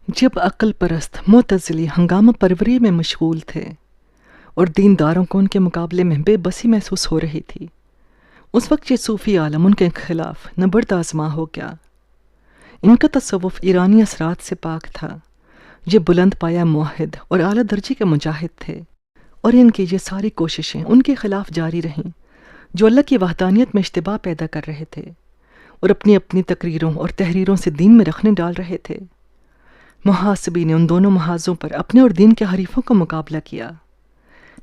جب عقل پرست معتزلی ہنگامہ پروری میں مشغول تھے اور دینداروں کو ان کے مقابلے میں بے بسی محسوس ہو رہی تھی، اس وقت یہ صوفی عالم ان کے خلاف نبرد آزما ہو گیا۔ ان کا تصوف ایرانی اثرات سے پاک تھا۔ یہ بلند پایا موحد اور اعلیٰ درجے کے مجاہد تھے، اور ان کی یہ ساری کوششیں ان کے خلاف جاری رہیں جو اللہ کی وحدانیت میں اشتباہ پیدا کر رہے تھے اور اپنی اپنی تقریروں اور تحریروں سے دین میں رخنے ڈال رہے تھے۔ محاسبی نے ان دونوں محاذوں پر اپنے اور دین کے حریفوں کا مقابلہ کیا۔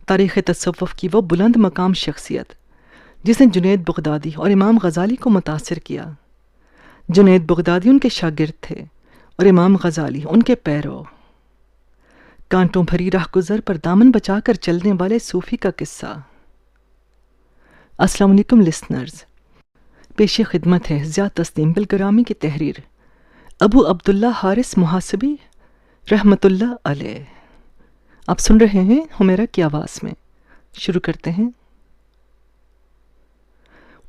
تاریخ تصوف کی وہ بلند مقام شخصیت جس نے جنید بغدادی اور امام غزالی کو متاثر کیا۔ جنید بغدادی ان کے شاگرد تھے اور امام غزالی ان کے پیرو۔ کانٹوں بھری راہ گزر پر دامن بچا کر چلنے والے صوفی کا قصہ۔ السلام علیکم لسنرز، پیش خدمت ہے ضیاء تسنیم بالگرامی کی تحریر ابو عبداللہ حارث محاسبی رحمۃ اللہ علیہ۔ آپ سن رہے ہیں حمیرہ کی آواز میں۔ شروع کرتے ہیں۔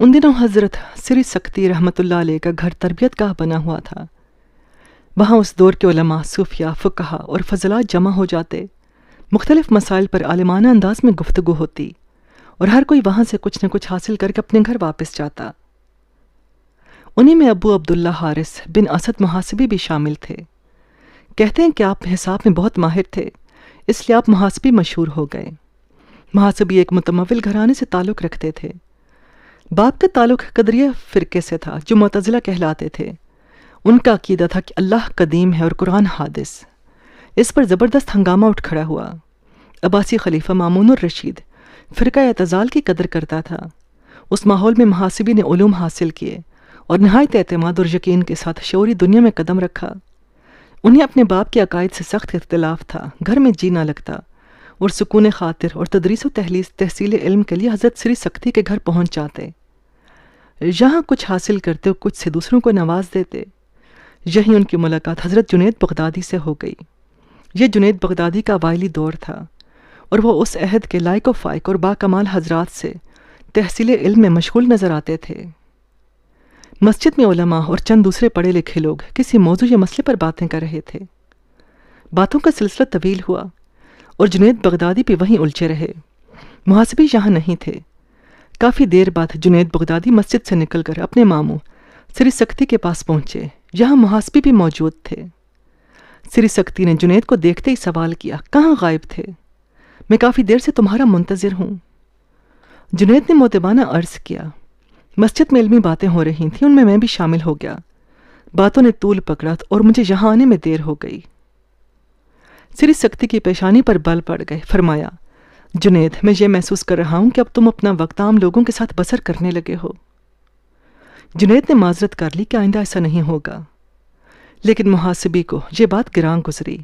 ان دنوں حضرت سری سکتی رحمۃ اللہ علیہ کا گھر تربیت گاہ بنا ہوا تھا۔ وہاں اس دور کے علماء، صوفیاء، فقہا اور فضلات جمع ہو جاتے، مختلف مسائل پر عالمانہ انداز میں گفتگو ہوتی، اور ہر کوئی وہاں سے کچھ نہ کچھ حاصل کر کے اپنے گھر واپس جاتا۔ انہی میں ابو عبداللہ حارث بن اسد محاسبی بھی شامل تھے۔ کہتے ہیں کہ آپ حساب میں بہت ماہر تھے، اس لیے آپ محاسبی مشہور ہو گئے۔ محاسبی ایک متمول گھرانے سے تعلق رکھتے تھے۔ باپ کا تعلق قدریہ فرقے سے تھا جو معتزلہ کہلاتے تھے۔ ان کا عقیدہ تھا کہ اللہ قدیم ہے اور قرآن حادث۔ اس پر زبردست ہنگامہ اٹھ کھڑا ہوا۔ عباسی خلیفہ مامون الرشید فرقہ اعتزال کی قدر کرتا تھا۔ اس ماحول میں محاسبی نے علوم حاصل کیے اور نہایت اعتماد اور یقین کے ساتھ شعوری دنیا میں قدم رکھا۔ انہیں اپنے باپ کے عقائد سے سخت اختلاف تھا، گھر میں جی نہ لگتا، اور سکون خاطر اور تدریس و تحصیل علم کے لیے حضرت سری سکتی کے گھر پہنچ جاتے۔ یہاں کچھ حاصل کرتے اور کچھ سے دوسروں کو نواز دیتے۔ یہی ان کی ملاقات حضرت جنید بغدادی سے ہو گئی۔ یہ جنید بغدادی کا وائلی دور تھا، اور وہ اس عہد کے لائق و فائق اور باکمال حضرات سے تحصیل علم میں مشغول نظر آتے تھے۔ مسجد میں علماء اور چند دوسرے پڑھے لکھے لوگ کسی موضوع یا مسئلے پر باتیں کر رہے تھے۔ باتوں کا سلسلہ طویل ہوا اور جنید بغدادی بھی وہیں الجھے رہے۔ محاسبی یہاں نہیں تھے۔ کافی دیر بعد جنید بغدادی مسجد سے نکل کر اپنے ماموں سری سکتی کے پاس پہنچے۔ یہاں محاسبی بھی موجود تھے۔ سری سکتی نے جنید کو دیکھتے ہی سوال کیا، کہاں غائب تھے؟ میں کافی دیر سے تمہارا منتظر ہوں۔ جنید نے مؤدبانہ عرض کیا، مسجد میں علمی باتیں ہو رہی تھیں، ان میں میں بھی شامل ہو گیا۔ باتوں نے طول پکڑا اور مجھے یہاں آنے میں دیر ہو گئی۔ سری سکتی کی پیشانی پر بل پڑ گئے۔ فرمایا، جنید، میں یہ محسوس کر رہا ہوں کہ اب تم اپنا وقت عام لوگوں کے ساتھ بسر کرنے لگے ہو۔ جنید نے معذرت کر لی کہ آئندہ ایسا نہیں ہوگا، لیکن محاسبی کو یہ بات گراں گزری۔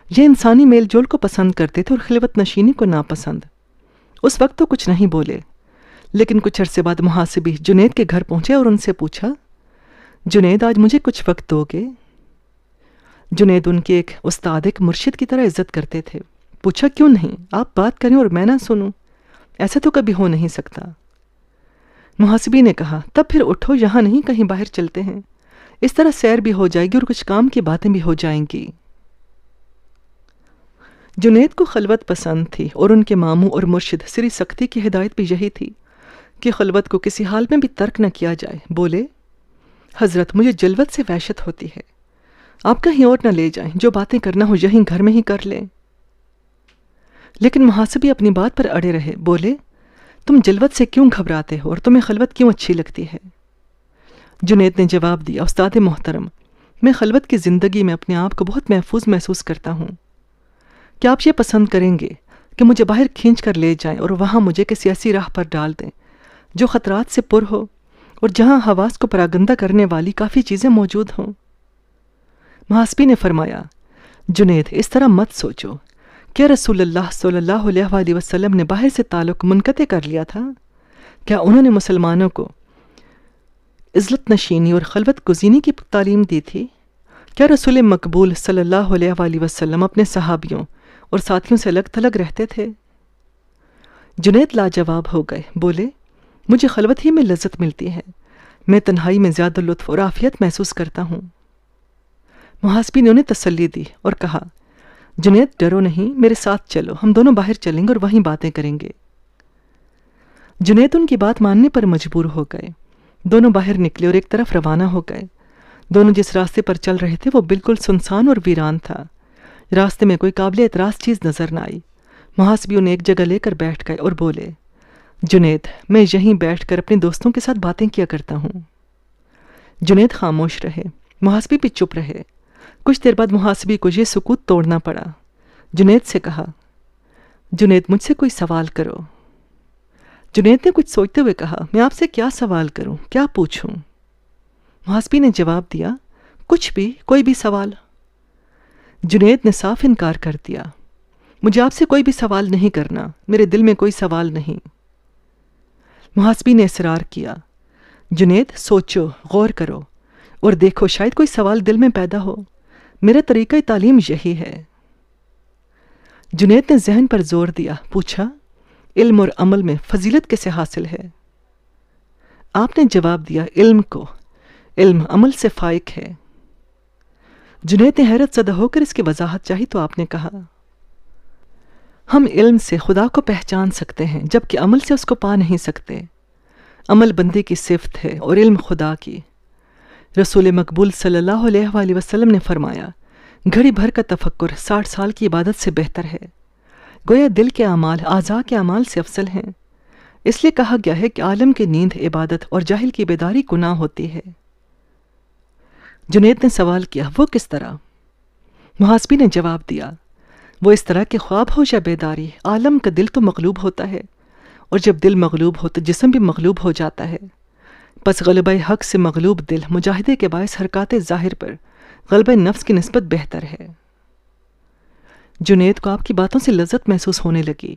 یہ انسانی میل جول کو پسند کرتے تھے اور خلوت نشینی کو ناپسند۔ اس وقت تو کچھ نہیں بولے، لیکن کچھ عرصے بعد محاسبی جنید کے گھر پہنچے اور ان سے پوچھا، جنید، آج مجھے کچھ وقت دو گے؟ جنید ان کے ایک استاد، ایک مرشد کی طرح عزت کرتے تھے۔ پوچھا، کیوں نہیں؟ آپ بات کریں اور میں نہ سنوں؟ ایسا تو کبھی ہو نہیں سکتا۔ محاسبی نے کہا، تب پھر اٹھو، یہاں نہیں کہیں باہر چلتے ہیں، اس طرح سیر بھی ہو جائے گی اور کچھ کام کی باتیں بھی ہو جائیں گی۔ جنید کو خلوت پسند تھی، اور ان کے ماموں اور مرشد سری سکتی کی ہدایت بھی یہی تھی کہ خلوت کو کسی حال میں بھی ترک نہ کیا جائے۔ بولے، حضرت، مجھے جلوت سے وحشت ہوتی ہے، آپ کہیں اور نہ لے جائیں، جو باتیں کرنا ہو یہیں گھر میں ہی کر لیں۔ لیکن محاسبی اپنی بات پر اڑے رہے۔ بولے، تم جلوت سے کیوں گھبراتے ہو اور تمہیں خلوت کیوں اچھی لگتی ہے؟ جنید نے جواب دیا، استاد محترم، میں خلوت کی زندگی میں اپنے آپ کو بہت محفوظ محسوس کرتا ہوں۔ کیا آپ یہ پسند کریں گے کہ مجھے باہر کھینچ کر لے جائیں اور وہاں مجھے کسی ایسی راہ پر ڈال دیں جو خطرات سے پر ہو اور جہاں حواس کو پراگندہ کرنے والی کافی چیزیں موجود ہوں؟ محاسبی نے فرمایا، جنید، اس طرح مت سوچو۔ کیا رسول اللہ صلی اللہ علیہ وآلہ وسلم نے باہر سے تعلق منقطع کر لیا تھا؟ کیا انہوں نے مسلمانوں کو عزلت نشینی اور خلوت گزینی کی تعلیم دی تھی؟ کیا رسول مقبول صلی اللہ علیہ وآلہ وسلم اپنے صحابیوں اور ساتھیوں سے الگ تھلگ رہتے تھے؟ جنید لاجواب ہو گئے۔ بولے، مجھے خلوت ہی میں لذت ملتی ہے، میں تنہائی میں زیادہ لطف اور عافیت محسوس کرتا ہوں۔ محاسبی نے انہیں تسلی دی اور کہا، جنید ڈرو نہیں، میرے ساتھ چلو، ہم دونوں باہر چلیں گے اور وہیں باتیں کریں گے۔ جنید ان کی بات ماننے پر مجبور ہو گئے۔ دونوں باہر نکلے اور ایک طرف روانہ ہو گئے۔ دونوں جس راستے پر چل رہے تھے وہ بالکل سنسان اور ویران تھا۔ راستے میں کوئی قابل اعتراض چیز نظر نہ آئی۔ محاسبی انہیں ایک جگہ لے کر بیٹھ گئے اور بولے، جنید میں یہیں بیٹھ کر اپنے دوستوں کے ساتھ باتیں کیا کرتا ہوں۔ جنید خاموش رہے، محاسبی بھی چپ رہے۔ کچھ دیر بعد محاسبی کو یہ سکوت توڑنا پڑا۔ جنید سے کہا، جنید مجھ سے کوئی سوال کرو۔ جنید نے کچھ سوچتے ہوئے کہا، میں آپ سے کیا سوال کروں، کیا پوچھوں؟ محاسبی نے جواب دیا، کچھ بھی، کوئی بھی سوال۔ جنید نے صاف انکار کر دیا، مجھے آپ سے کوئی بھی سوال نہیں کرنا، میرے دل میں کوئی سوال نہیں۔ محاسبی نے اصرار کیا، جنید سوچو، غور کرو اور دیکھو، شاید کوئی سوال دل میں پیدا ہو، میرا طریقہ تعلیم یہی ہے۔ جنید نے ذہن پر زور دیا، پوچھا، علم اور عمل میں فضیلت کیسے حاصل ہے؟ آپ نے جواب دیا، علم عمل سے فائق ہے۔ جنید نے حیرت زدہ ہو کر اس کی وضاحت چاہی تو آپ نے کہا، ہم علم سے خدا کو پہچان سکتے ہیں جبکہ عمل سے اس کو پا نہیں سکتے۔ عمل بندے کی صفت ہے اور علم خدا کی۔ رسول مقبول صلی اللہ علیہ وآلہ وسلم نے فرمایا، گھڑی بھر کا تفکر 60 سال کی عبادت سے بہتر ہے۔ گویا دل کے اعمال اعضاء کے اعمال سے افضل ہیں۔ اس لیے کہا گیا ہے کہ عالم کی نیند عبادت اور جاہل کی بیداری گناہ ہوتی ہے۔ جنید نے سوال کیا، وہ کس طرح؟ محاسبی نے جواب دیا، وہ اس طرح کہ خواب ہو یا بیداری، عالم کا دل تو مغلوب ہوتا ہے، اور جب دل مغلوب ہو تو جسم بھی مغلوب ہو جاتا ہے۔ پس غلبہ حق سے مغلوب دل مجاہدے کے باعث حرکات ظاہر پر غلبہ نفس کی نسبت بہتر ہے۔ جنید کو آپ کی باتوں سے لذت محسوس ہونے لگی۔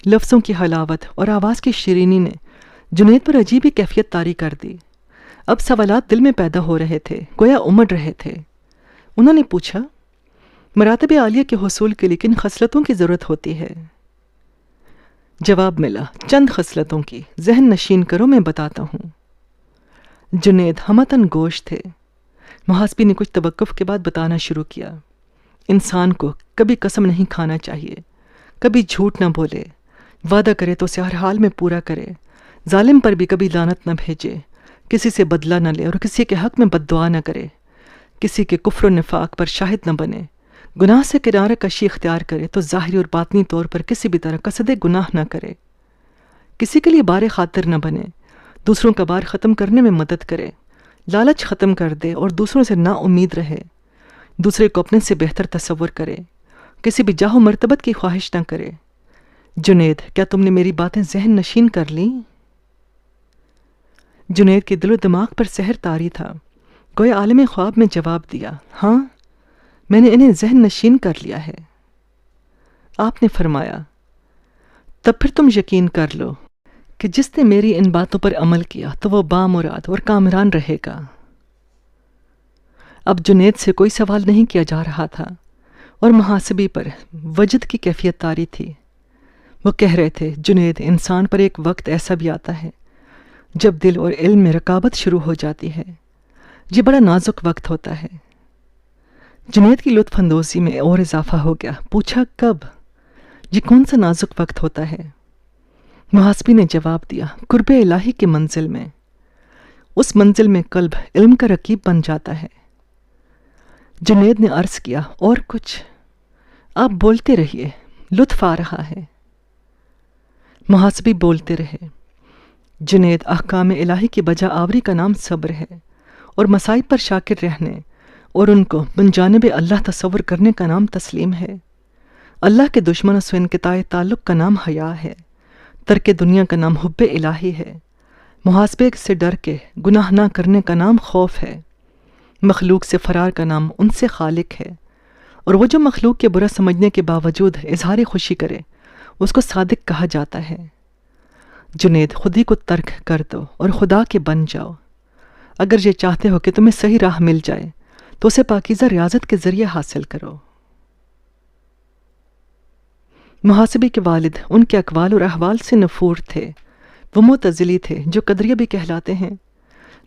لفظوں کی حلاوت اور آواز کی شیرینی نے جنید پر عجیب ہی کیفیت طاری کر دی۔ اب سوالات دل میں پیدا ہو رہے تھے، گویا امڑ رہے تھے۔ انہوں نے پوچھا، مراتب عالیہ کے حصول کے لیے کن خصلتوں کی ضرورت ہوتی ہے؟ جواب ملا، چند خصلتوں کی، ذہن نشین کرو، میں بتاتا ہوں۔ جنید ہمتن گوش تھے۔ محاسبی نے کچھ توقف کے بعد بتانا شروع کیا، انسان کو کبھی قسم نہیں کھانا چاہیے، کبھی جھوٹ نہ بولے، وعدہ کرے تو اسے ہر حال میں پورا کرے، ظالم پر بھی کبھی لعنت نہ بھیجے، کسی سے بدلہ نہ لے اور کسی کے حق میں بد دعا نہ کرے، کسی کے کفر و نفاق پر شاہد نہ بنے، گناہ سے کنارہ کشی اختیار کرے تو ظاہری اور باطنی طور پر کسی بھی طرح قصد گناہ نہ کرے، کسی کے لیے بار خاطر نہ بنے، دوسروں کا بار ختم کرنے میں مدد کرے، لالچ ختم کر دے اور دوسروں سے نا امید رہے، دوسرے کو اپنے سے بہتر تصور کرے، کسی بھی جاہ و مرتبت کی خواہش نہ کرے۔ جنید، کیا تم نے میری باتیں ذہن نشین کر لیں؟ جنید کے دل و دماغ پر سحر طاری تھا، گویا عالم خواب میں جواب دیا، ہاں میں نے انہیں ذہن نشین کر لیا ہے۔ آپ نے فرمایا، تب پھر تم یقین کر لو کہ جس نے میری ان باتوں پر عمل کیا تو وہ بامراد اور کامران رہے گا۔ اب جنید سے کوئی سوال نہیں کیا جا رہا تھا اور محاسبی پر وجد کی کیفیت طاری تھی۔ وہ کہہ رہے تھے، جنید، انسان پر ایک وقت ایسا بھی آتا ہے جب دل اور علم میں رکابت شروع ہو جاتی ہے۔ یہ بڑا نازک وقت ہوتا ہے۔ جنید کی لطف اندوزی میں اور اضافہ ہو گیا، پوچھا، کب؟ یہ کون سا نازک وقت ہوتا ہے؟ محاسبی نے جواب دیا، قرب الہی کی منزل میں۔ اس منزل میں قلب علم کا رقیب بن جاتا ہے۔ جنید نے عرض کیا، اور کچھ؟ آپ بولتے رہیے، لطف آ رہا ہے۔ محاسبی بولتے رہے، جنید، احکام الہی کی بجا آوری کا نام صبر ہے، اور مصائب پر شاکر رہنے اور ان کو من جانب اللہ تصور کرنے کا نام تسلیم ہے۔ اللہ کے دشمنوں سے انقطاع تعلق کا نام حیا ہے، ترک دنیا کا نام حب الہی ہے، محاسبے سے ڈر کے گناہ نہ کرنے کا نام خوف ہے، مخلوق سے فرار کا نام ان سے خالق ہے، اور وہ جو مخلوق کے برا سمجھنے کے باوجود اظہار خوشی کرے اس کو صادق کہا جاتا ہے۔ جنید، خودی کو ترک کر دو اور خدا کے بن جاؤ۔ اگر یہ چاہتے ہو کہ تمہیں صحیح راہ مل جائے تو اسے پاکیزہ ریاضت کے ذریعے حاصل کرو۔ محاسبی کے والد ان کے اقوال اور احوال سے نفور تھے۔ وہ معتزلی تھے جو قدریہ بھی کہلاتے ہیں۔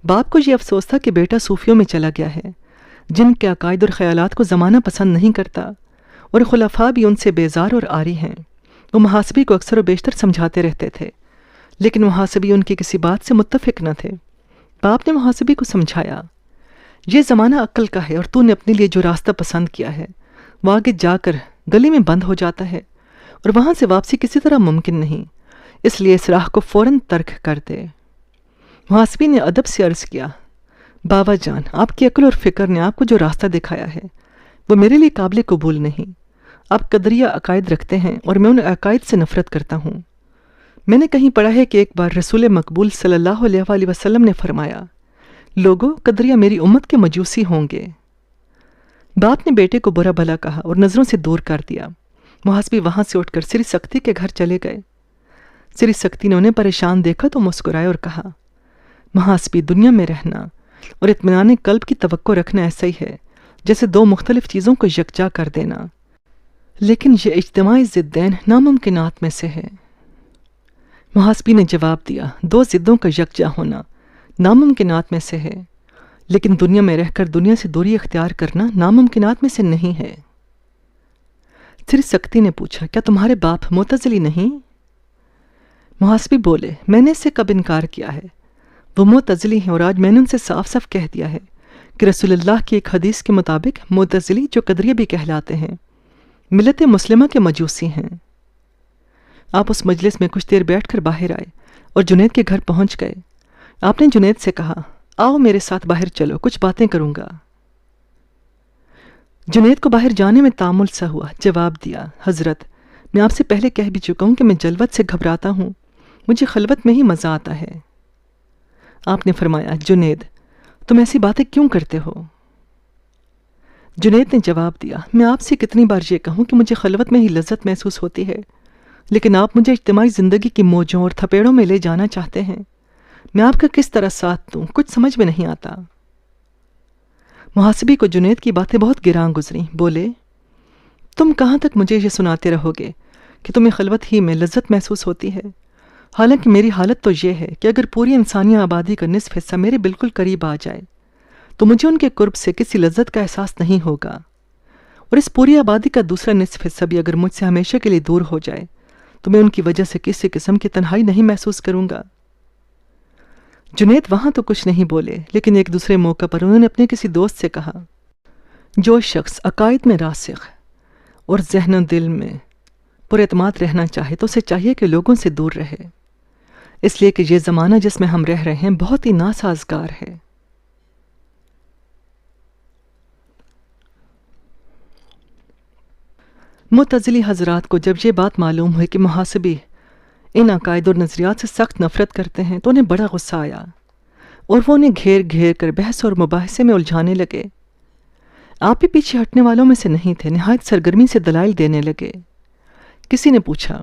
باپ کو یہ افسوس تھا کہ بیٹا صوفیوں میں چلا گیا ہے، جن کے عقائد اور خیالات کو زمانہ پسند نہیں کرتا، اور خلفاء بھی ان سے بیزار اور عاری ہیں۔ وہ محاسبی کو اکثر و بیشتر سمجھاتے رہتے تھے، لیکن محاسبی ان کی کسی بات سے متفق نہ تھے۔ باپ نے محاسبی کو سمجھایا، یہ زمانہ عقل کا ہے، اور تو نے اپنے لیے جو راستہ پسند کیا ہے وہ آگے جا کر گلی میں بند ہو جاتا ہے، اور وہاں سے واپسی کسی طرح ممکن نہیں، اس لیے اس راہ کو فوراً ترک کر دے۔ محاسبی نے ادب سے عرض کیا، بابا جان، آپ کی عقل اور فکر نے آپ کو جو راستہ دکھایا ہے وہ میرے لیے قابل قبول نہیں۔ آپ قدریہ عقائد رکھتے ہیں اور میں ان عقائد سے نفرت کرتا ہوں۔ میں نے کہیں پڑھا ہے کہ ایک بار رسول مقبول صلی اللہ علیہ وآلہ وسلم نے فرمایا، لوگو، قدریہ میری امت کے مجوسی ہوں گے۔ باپ نے بیٹے کو برا بھلا کہا اور نظروں سے دور کر دیا۔ محاسبی وہاں سے اٹھ کر سری سکتی کے گھر چلے گئے۔ سری سکتی نے انہیں پریشان دیکھا تو مسکرائے اور کہا، محاسبی، دنیا میں رہنا اور اطمینان قلب کی توقع رکھنا ایسا ہی ہے جیسے دو مختلف چیزوں کو یکجا کر دینا، لیکن یہ اجتماعی ضدین ناممکنات میں سے ہے۔ محاسبی نے جواب دیا، دو ضدوں کا یکجا ہونا ناممکنات میں سے ہے، لیکن دنیا میں رہ کر دنیا سے دوری اختیار کرنا ناممکنات میں سے نہیں ہے۔ سری سکتی نے پوچھا، کیا تمہارے باپ معتزلی نہیں؟ محاسبی بولے، میں نے اس سے کب انکار کیا ہے؟ وہ معتزلی ہیں، اور آج میں نے ان سے صاف صاف کہہ دیا ہے کہ رسول اللہ کی ایک حدیث کے مطابق معتزلی، جو قدریہ بھی کہلاتے ہیں، ملت مسلمہ کے مجوسی ہیں۔ آپ اس مجلس میں کچھ دیر بیٹھ کر باہر آئے اور جنید کے گھر پہنچ گئے۔ آپ نے جنید سے کہا، آؤ میرے ساتھ باہر چلو، کچھ باتیں کروں گا۔ جنید کو باہر جانے میں تعامل سا ہوا، جواب دیا، حضرت، میں آپ سے پہلے کہہ بھی چکا ہوں کہ میں جلوت سے گھبراتا ہوں، مجھے خلوت میں ہی مزہ آتا ہے۔ آپ نے فرمایا، جنید، تم ایسی باتیں کیوں کرتے ہو؟ جنید نے جواب دیا، میں آپ سے کتنی بار یہ کہوں کہ مجھے خلوت میں ہی لذت محسوس ہوتی ہے، لیکن آپ مجھے اجتماعی زندگی کی موجوں اور تھپیڑوں میں لے جانا چاہتے ہیں۔ میں آپ کا کس طرح ساتھ دوں، کچھ سمجھ میں نہیں آتا۔ محاسبی کو جنید کی باتیں بہت گراں گزریں۔ بولے، تم کہاں تک مجھے یہ سناتے رہو گے کہ تمہیں خلوت ہی میں لذت محسوس ہوتی ہے؟ حالانکہ میری حالت تو یہ ہے کہ اگر پوری انسانی آبادی کا نصف حصہ میرے بالکل قریب آ جائے تو مجھے ان کے قرب سے کسی لذت کا احساس نہیں ہوگا، اور اس پوری آبادی کا دوسرا نصف حصہ بھی اگر مجھ سے ہمیشہ کے لیے دور ہو جائے تو میں ان کی وجہ سے کسی قسم کی تنہائی نہیں محسوس کروں گا۔ جنید وہاں تو کچھ نہیں بولے، لیکن ایک دوسرے موقع پر انہوں نے اپنے کسی دوست سے کہا، جو شخص عقائد میں راسخ اور ذہن و دل میں پر اعتماد رہنا چاہے تو اسے چاہیے کہ لوگوں سے دور رہے، اس لیے کہ یہ زمانہ جس میں ہم رہ رہے ہیں بہت ہی ناسازگار ہے۔ معتزلی حضرات کو جب یہ بات معلوم ہوئی کہ محاسبی ان عقائد اور نظریات سے سخت نفرت کرتے ہیں تو انہیں بڑا غصہ آیا، اور وہ انہیں گھیر گھیر کر بحث اور مباحثے میں الجھانے لگے۔ آپ بھی پیچھے ہٹنے والوں میں سے نہیں تھے، نہایت سرگرمی سے دلائل دینے لگے۔ کسی نے پوچھا،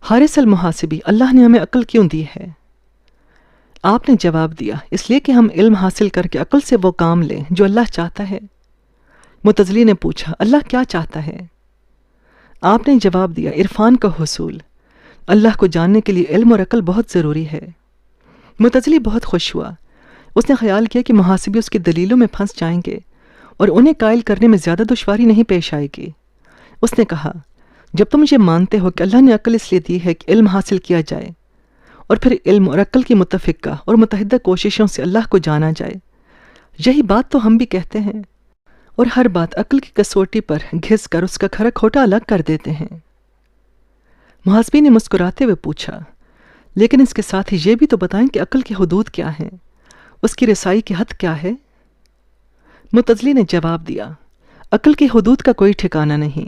حارث المحاسبی، اللہ نے ہمیں عقل کیوں دی ہے؟ آپ نے جواب دیا، اس لیے کہ ہم علم حاصل کر کے عقل سے وہ کام لیں جو اللہ چاہتا ہے۔ معتزلی نے پوچھا، اللہ کیا چاہتا ہے؟ آپ نے جواب دیا، عرفان کا حصول، اللہ کو جاننے کے لیے علم اور عقل بہت ضروری ہے۔ معتزلی بہت خوش ہوا، اس نے خیال کیا کہ محاسبی اس کی دلیلوں میں پھنس جائیں گے اور انہیں قائل کرنے میں زیادہ دشواری نہیں پیش آئے گی۔ اس نے کہا، جب تم یہ مانتے ہو کہ اللہ نے عقل اس لیے دی ہے کہ علم حاصل کیا جائے، اور پھر علم اور عقل کی متفقہ اور متحدہ کوششوں سے اللہ کو جانا جائے، یہی بات تو ہم بھی کہتے ہیں، اور ہر بات عقل کی کسوٹی پر گھس کر اس کا کھرا کھوٹا الگ کر دیتے ہیں۔ محاسبی نے مسکراتے ہوئے پوچھا، لیکن اس کے ساتھ ہی یہ بھی تو بتائیں کہ عقل کی حدود کیا ہیں، اس کی رسائی کی حد کیا ہے؟ معتزلی نے جواب دیا، عقل کی حدود کا کوئی ٹھکانہ نہیں،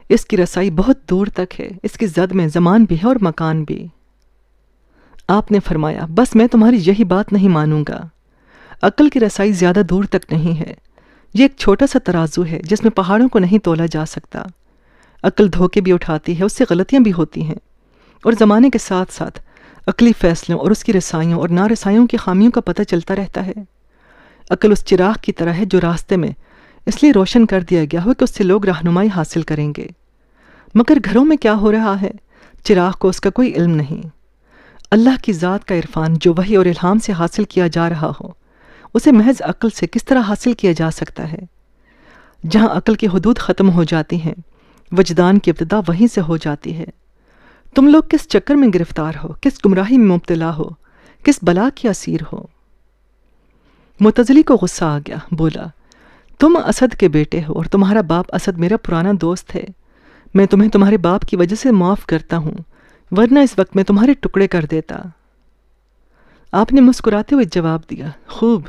اس کی رسائی بہت دور تک ہے، اس کی زد میں زمان بھی ہے اور مکان بھی۔ آپ نے فرمایا، بس میں تمہاری یہی بات نہیں مانوں گا، عقل کی رسائی زیادہ دور تک نہیں ہے، یہ ایک چھوٹا سا ترازو ہے جس میں پہاڑوں کو نہیں تولا جا سکتا۔ عقل دھوکے بھی اٹھاتی ہے، اس سے غلطیاں بھی ہوتی ہیں، اور زمانے کے ساتھ ساتھ عقلی فیصلوں اور اس کی رسائیوں اور نارسائیوں کی خامیوں کا پتہ چلتا رہتا ہے۔ عقل اس چراغ کی طرح ہے جو راستے میں اس لیے روشن کر دیا گیا ہو کہ اس سے لوگ رہنمائی حاصل کریں گے، مگر گھروں میں کیا ہو رہا ہے، چراغ کو اس کا کوئی علم نہیں۔ اللہ کی ذات کا عرفان جو وحی اور الہام سے حاصل کیا جا رہا ہو، اسے محض عقل سے کس طرح حاصل کیا جا سکتا ہے؟ جہاں عقل کی حدود ختم ہو جاتی ہیں، وجدان کی ابتدا وہیں سے ہو جاتی ہے۔ تم لوگ کس چکر میں گرفتار ہو، کس گمراہی میں مبتلا ہو، کس بلا کی اسیر ہو؟ معتزلی کو غصہ آ گیا، بولا، تم اسد کے بیٹے ہو اور تمہارا باپ اسد میرا پرانا دوست ہے۔ میں تمہیں تمہارے باپ کی وجہ سے معاف کرتا ہوں، ورنہ اس وقت میں تمہارے ٹکڑے کر دیتا۔ آپ نے مسکراتے ہوئے جواب دیا، خوب،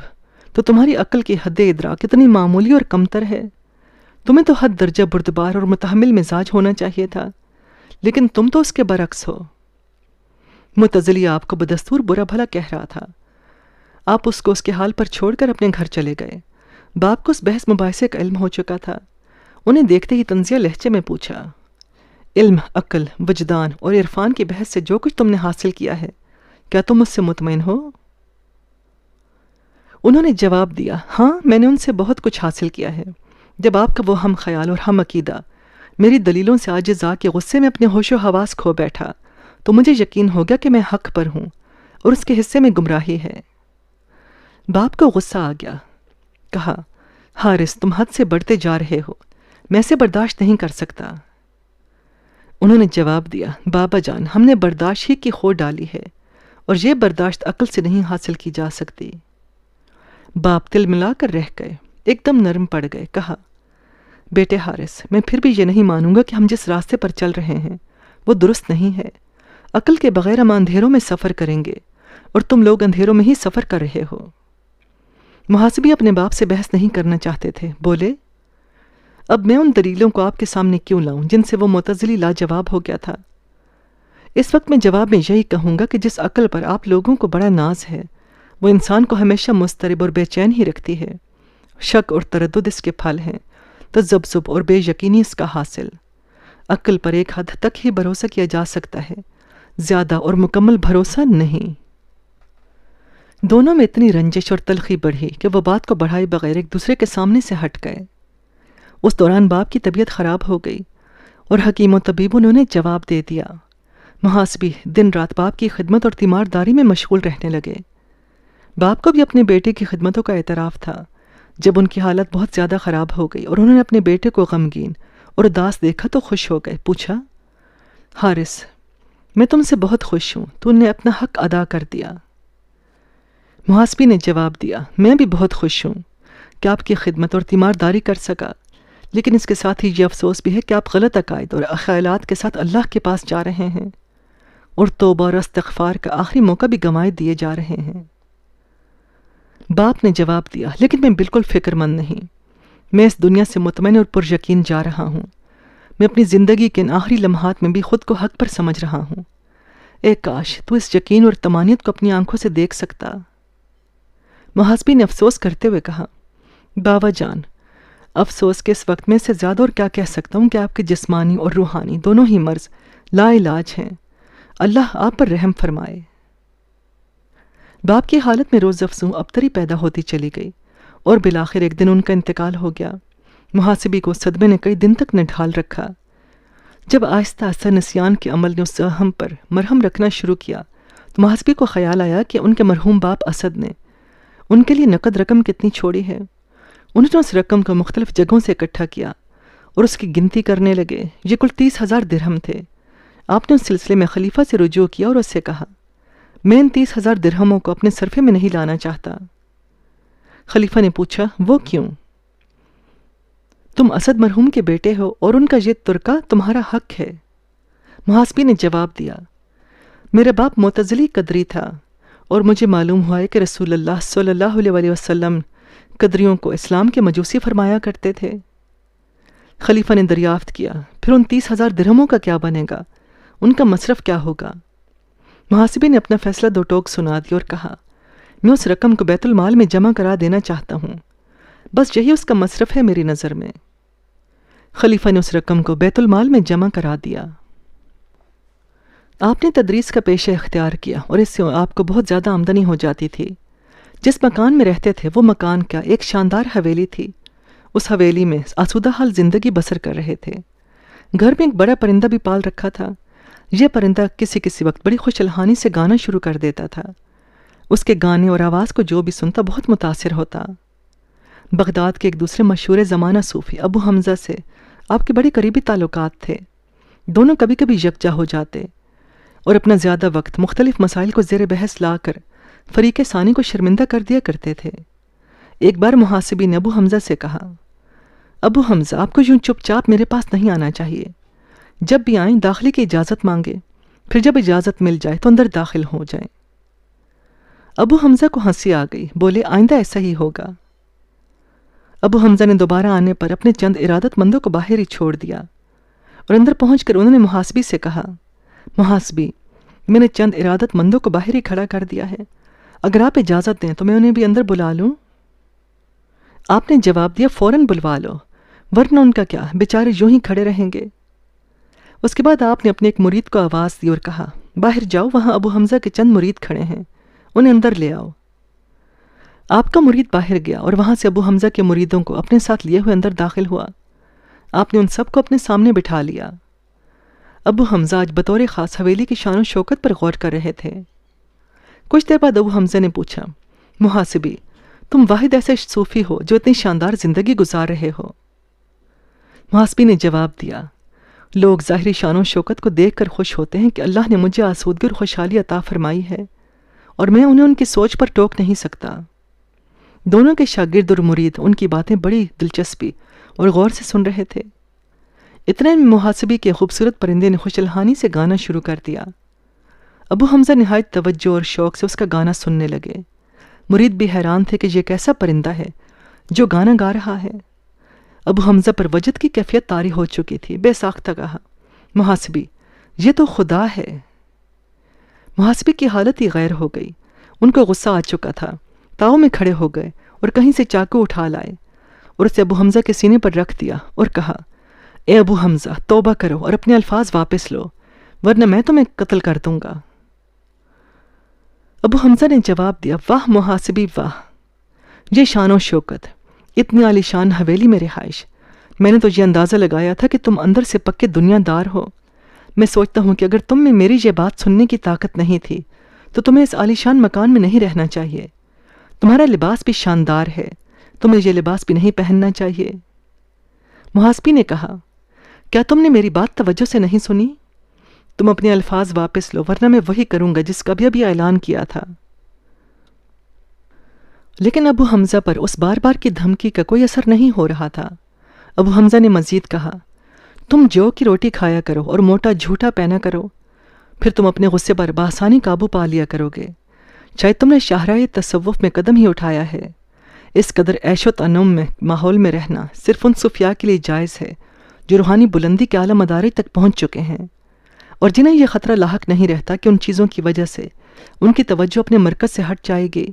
تو تمہاری عقل کی حد ادراک کتنی معمولی اور کمتر ہے۔ تمہیں تو حد درجہ بردبار اور متحمل مزاج ہونا چاہیے تھا، لیکن تم تو اس کے برعکس ہو۔ معتزلی آپ کو بدستور برا بھلا کہہ رہا تھا۔ آپ اس کو اس کے حال پر چھوڑ کر اپنے گھر چلے گئے۔ باپ کو اس بحث مباحثے کا علم ہو چکا تھا۔ انہیں دیکھتے ہی طنزیہ لہجے میں پوچھا، علم، عقل، وجدان اور عرفان کی بحث سے جو کچھ تم نے حاصل کیا ہے، کیا تم اس سے مطمئن ہو؟ انہوں نے جواب دیا، ہاں، میں نے ان سے بہت کچھ حاصل کیا ہے۔ جب آپ کا وہ ہم خیال اور ہم عقیدہ میری دلیلوں سے عاجز آ کے غصے میں اپنے ہوش و حواس کھو بیٹھا تو مجھے یقین ہو گیا کہ میں حق پر ہوں اور اس کے حصے میں گمراہی ہے۔ باپ کو غصہ آ گیا، کہا، حارث، تم حد سے بڑھتے جا رہے ہو، میں اسے برداشت نہیں کر سکتا۔ انہوں نے جواب دیا، بابا جان، ہم نے برداشت ہی کی خو ڈالی ہے اور یہ برداشت عقل سے نہیں حاصل کی جا سکتی۔ باپ تل ملا کر رہ گئے، ایک دم نرم پڑ گئے، کہا، بیٹے حارث، میں پھر بھی یہ نہیں مانوں گا کہ ہم جس راستے پر چل رہے ہیں وہ درست نہیں ہے۔ عقل کے بغیر ہم اندھیروں میں سفر کریں گے اور تم لوگ اندھیروں میں ہی سفر کر رہے ہو۔ محاسبی اپنے باپ سے بحث نہیں کرنا چاہتے تھے، بولے، اب میں ان دلیلوں کو آپ کے سامنے کیوں لاؤں جن سے وہ معتزلی لاجواب ہو گیا تھا؟ اس وقت میں جواب میں یہی کہوں گا کہ جس عقل پر آپ لوگوں کو بڑا ناز ہے وہ انسان کو ہمیشہ مضطرب اور بے چین ہی رکھتی ہے۔ شک اور تردد اس کے پھل ہیں، تذبذب اور بے یقینی اس کا حاصل۔ عقل پر ایک حد تک ہی بھروسہ کیا جا سکتا ہے، زیادہ اور مکمل بھروسہ نہیں۔ دونوں میں اتنی رنجش اور تلخی بڑھی کہ وہ بات کو بڑھائے بغیر ایک دوسرے کے سامنے سے ہٹ گئے۔ اس دوران باپ کی طبیعت خراب ہو گئی اور حکیم و طبیبوں نے انہیں جواب دے دیا۔ محاسبی دن رات باپ کی خدمت اور تیمارداری میں مشغول رہنے لگے۔ باپ کو بھی اپنے بیٹے کی خدمتوں کا اعتراف تھا۔ جب ان کی حالت بہت زیادہ خراب ہو گئی اور انہوں نے اپنے بیٹے کو غمگین اور اداس دیکھا تو خوش ہو گئے، پوچھا، حارث، میں تم سے بہت خوش ہوں، تو نے اپنا حق ادا کر دیا۔ محاسبی نے جواب دیا، میں بھی بہت خوش ہوں کہ آپ کی خدمت اور تیمارداری کر سکا، لیکن اس کے ساتھ ہی یہ افسوس بھی ہے کہ آپ غلط عقائد اور خیالات کے ساتھ اللہ کے پاس جا رہے ہیں اور توبہ اور استغفار کا آخری موقع بھی گنوائے دیے جا رہے ہیں۔ باپ نے جواب دیا، لیکن میں بالکل فکر مند نہیں۔ میں اس دنیا سے مطمئن اور پر یقین جا رہا ہوں۔ میں اپنی زندگی کے ان آخری لمحات میں بھی خود کو حق پر سمجھ رہا ہوں۔ اے کاش تو اس یقین اور طمانینت کو اپنی آنکھوں سے دیکھ سکتا۔ محاسبی نے افسوس کرتے ہوئے کہا، بابا جان، افسوس کے اس وقت میں سے زیادہ اور کیا کہہ سکتا ہوں کہ آپ کے جسمانی اور روحانی دونوں ہی مرض لا علاج ہیں۔ اللہ آپ پر رحم فرمائے۔ باپ کی حالت میں روز افزوں ابتری پیدا ہوتی چلی گئی اور بالآخر ایک دن ان کا انتقال ہو گیا۔ محاسبی کو صدمے نے کئی دن تک نہ ڈھال رکھا۔ جب آہستہ آہستہ نسیان کے عمل نے اس زخم پر مرہم رکھنا شروع کیا تو محاسبی کو خیال آیا کہ ان کے مرحوم باپ اسد نے ان کے لیے نقد رقم کتنی چھوڑی ہے۔ انہوں نے اس رقم کو مختلف جگہوں سے اکٹھا کیا اور اس کی گنتی کرنے لگے۔ یہ کل 30,000 درہم تھے۔ آپ نے اس سلسلے میں خلیفہ سے رجوع کیا اور اس سے کہا، میں ان 30,000 درہموں کو اپنے صرفے میں نہیں لانا چاہتا۔ خلیفہ نے پوچھا، وہ کیوں؟ تم اسد مرحوم کے بیٹے ہو اور ان کا یہ ترکہ تمہارا حق ہے۔ محاسبی نے جواب دیا، میرا باپ معتزلی قدری تھا اور مجھے معلوم ہوا ہے کہ رسول اللہ صلی اللہ علیہ وسلم قدریوں کو اسلام کے مجوسی فرمایا کرتے تھے۔ خلیفہ نے دریافت کیا، پھر ان 30,000 درہموں کا کیا بنے گا؟ ان کا مصرف کیا ہوگا؟ محاسبی نے اپنا فیصلہ دو ٹوک سنا دیا اور کہا، میں اس رقم کو بیت المال میں جمع کرا دینا چاہتا ہوں، بس یہی اس کا مصرف ہے میری نظر میں۔ خلیفہ نے اس رقم کو بیت المال میں جمع کرا دیا۔ آپ نے تدریس کا پیشہ اختیار کیا اور اس سے آپ کو بہت زیادہ آمدنی ہو جاتی تھی۔ جس مکان میں رہتے تھے وہ مکان کیا ایک شاندار حویلی تھی۔ اس حویلی میں آسودہ حال زندگی بسر کر رہے تھے۔ گھر میں ایک بڑا پرندہ بھی پال رکھا تھا۔ یہ پرندہ کسی کسی وقت بڑی خوش الحانی سے گانا شروع کر دیتا تھا۔ اس کے گانے اور آواز کو جو بھی سنتا بہت متاثر ہوتا۔ بغداد کے ایک دوسرے مشہور زمانہ صوفی ابو حمزہ سے آپ کے بڑے قریبی تعلقات تھے۔ دونوں کبھی کبھی یکجا ہو جاتے اور اپنا زیادہ وقت مختلف مسائل کو زیر بحث لا کر فریق ثانی کو شرمندہ کر دیا کرتے تھے۔ ایک بار محاسبی نے ابو حمزہ سے کہا، ابو حمزہ، آپ کو یوں چپ چاپ میرے پاس نہیں آنا چاہیے۔ جب بھی آئیں داخلے کی اجازت مانگے، پھر جب اجازت مل جائے تو اندر داخل ہو جائیں۔ ابو حمزہ کو ہنسی آ گئی، بولے آئندہ ایسا ہی ہوگا۔ ابو حمزہ نے دوبارہ آنے پر اپنے چند ارادت مندوں کو باہر ہی چھوڑ دیا اور اندر پہنچ کر انہوں نے محاسبی سے کہا، محاسبی، میں نے چند ارادت مندوں کو باہر ہی کھڑا کر دیا ہے، اگر آپ اجازت دیں تو میں انہیں بھی اندر بلا لوں؟ آپ نے جواب دیا، فوراً بلوا لو، ورنہ ان کا کیا، بیچارے یوں ہی کھڑے رہیں گے۔ اس کے بعد آپ نے اپنے ایک مرید کو آواز دی اور کہا، باہر جاؤ، وہاں ابو حمزہ کے چند مرید کھڑے ہیں، انہیں اندر لے آؤ۔ آپ کا مرید باہر گیا اور وہاں سے ابو حمزہ کے مریدوں کو اپنے ساتھ لیے ہوئے اندر داخل ہوا۔ آپ نے ان سب کو اپنے سامنے بٹھا لیا۔ ابو حمزہ آج بطور خاص حویلی کی شان و شوکت پر غور کر رہے تھے۔ کچھ دیر بعد ابو حمزہ نے پوچھا، محاسبی، تم واحد ایسے صوفی ہو جو اتنی شاندار زندگی گزار رہے ہو؟ محاسبی نے جواب دیا، لوگ ظاہری شان و شوکت کو دیکھ کر خوش ہوتے ہیں کہ اللہ نے مجھے آسودگی اور خوشحالی عطا فرمائی ہے، اور میں انہیں ان کی سوچ پر ٹوک نہیں سکتا۔ دونوں کے شاگرد اور مرید ان کی باتیں بڑی دلچسپی اور غور سے سن رہے تھے۔ اتنے میں محاسبی کے خوبصورت پرندے نے خوش الحانی سے گانا شروع کر دیا۔ ابو حمزہ نہایت توجہ اور شوق سے اس کا گانا سننے لگے۔ مرید بھی حیران تھے کہ یہ کیسا پرندہ ہے جو گانا گا رہا ہے۔ ابو حمزہ پر وجد کی کیفیت طاری ہو چکی تھی، بے ساختہ کہا، محاسبی، یہ تو خدا ہے۔ محاسبی کی حالت ہی غیر ہو گئی، ان کو غصہ آ چکا تھا، تاؤ میں کھڑے ہو گئے اور کہیں سے چاقو اٹھا لائے اور اسے ابو حمزہ کے سینے پر رکھ دیا اور کہا، اے ابو حمزہ، توبہ کرو اور اپنے الفاظ واپس لو، ورنہ میں تمہیں قتل کر دوں گا۔ ابو حمزہ نے جواب دیا، واہ محاسبی واہ، یہ شان و شوکت، اتنی عالی شان حویلی میں رہائش، میں نے تو یہ اندازہ لگایا تھا کہ تم اندر سے پکے دنیا دار ہو۔ میں سوچتا ہوں کہ اگر تم میں میری یہ بات سننے کی طاقت نہیں تھی تو تمہیں اس عالی شان مکان میں نہیں رہنا چاہیے۔ تمہارا لباس بھی شاندار ہے، تمہیں یہ لباس بھی نہیں پہننا چاہیے۔ محاسبی نے کہا، کیا تم نے میری بات توجہ سے نہیں سنی؟ تم اپنے الفاظ واپس لو، ورنہ میں وہی کروں گا جس کا بھی ابھی اعلان کیا تھا۔ لیکن ابو حمزہ پر اس بار بار کی دھمکی کا کوئی اثر نہیں ہو رہا تھا۔ ابو حمزہ نے مزید کہا، تم جو کی روٹی کھایا کرو اور موٹا جھوٹا پہنا کرو، پھر تم اپنے غصے پر بآسانی قابو پا لیا کرو گے۔ شاید تم نے شاہراہ تصوف میں قدم ہی اٹھایا ہے۔ اس قدر عیش و تنم میں ماحول میں رہنا صرف ان صوفیاء کے لیے جائز ہے جو روحانی بلندی کے اعلیٰ مدارج تک پہنچ چکے ہیں، اور جنہیں یہ خطرہ لاحق نہیں رہتا کہ ان چیزوں کی وجہ سے ان کی توجہ اپنے مرکز سے ہٹ جائے گی۔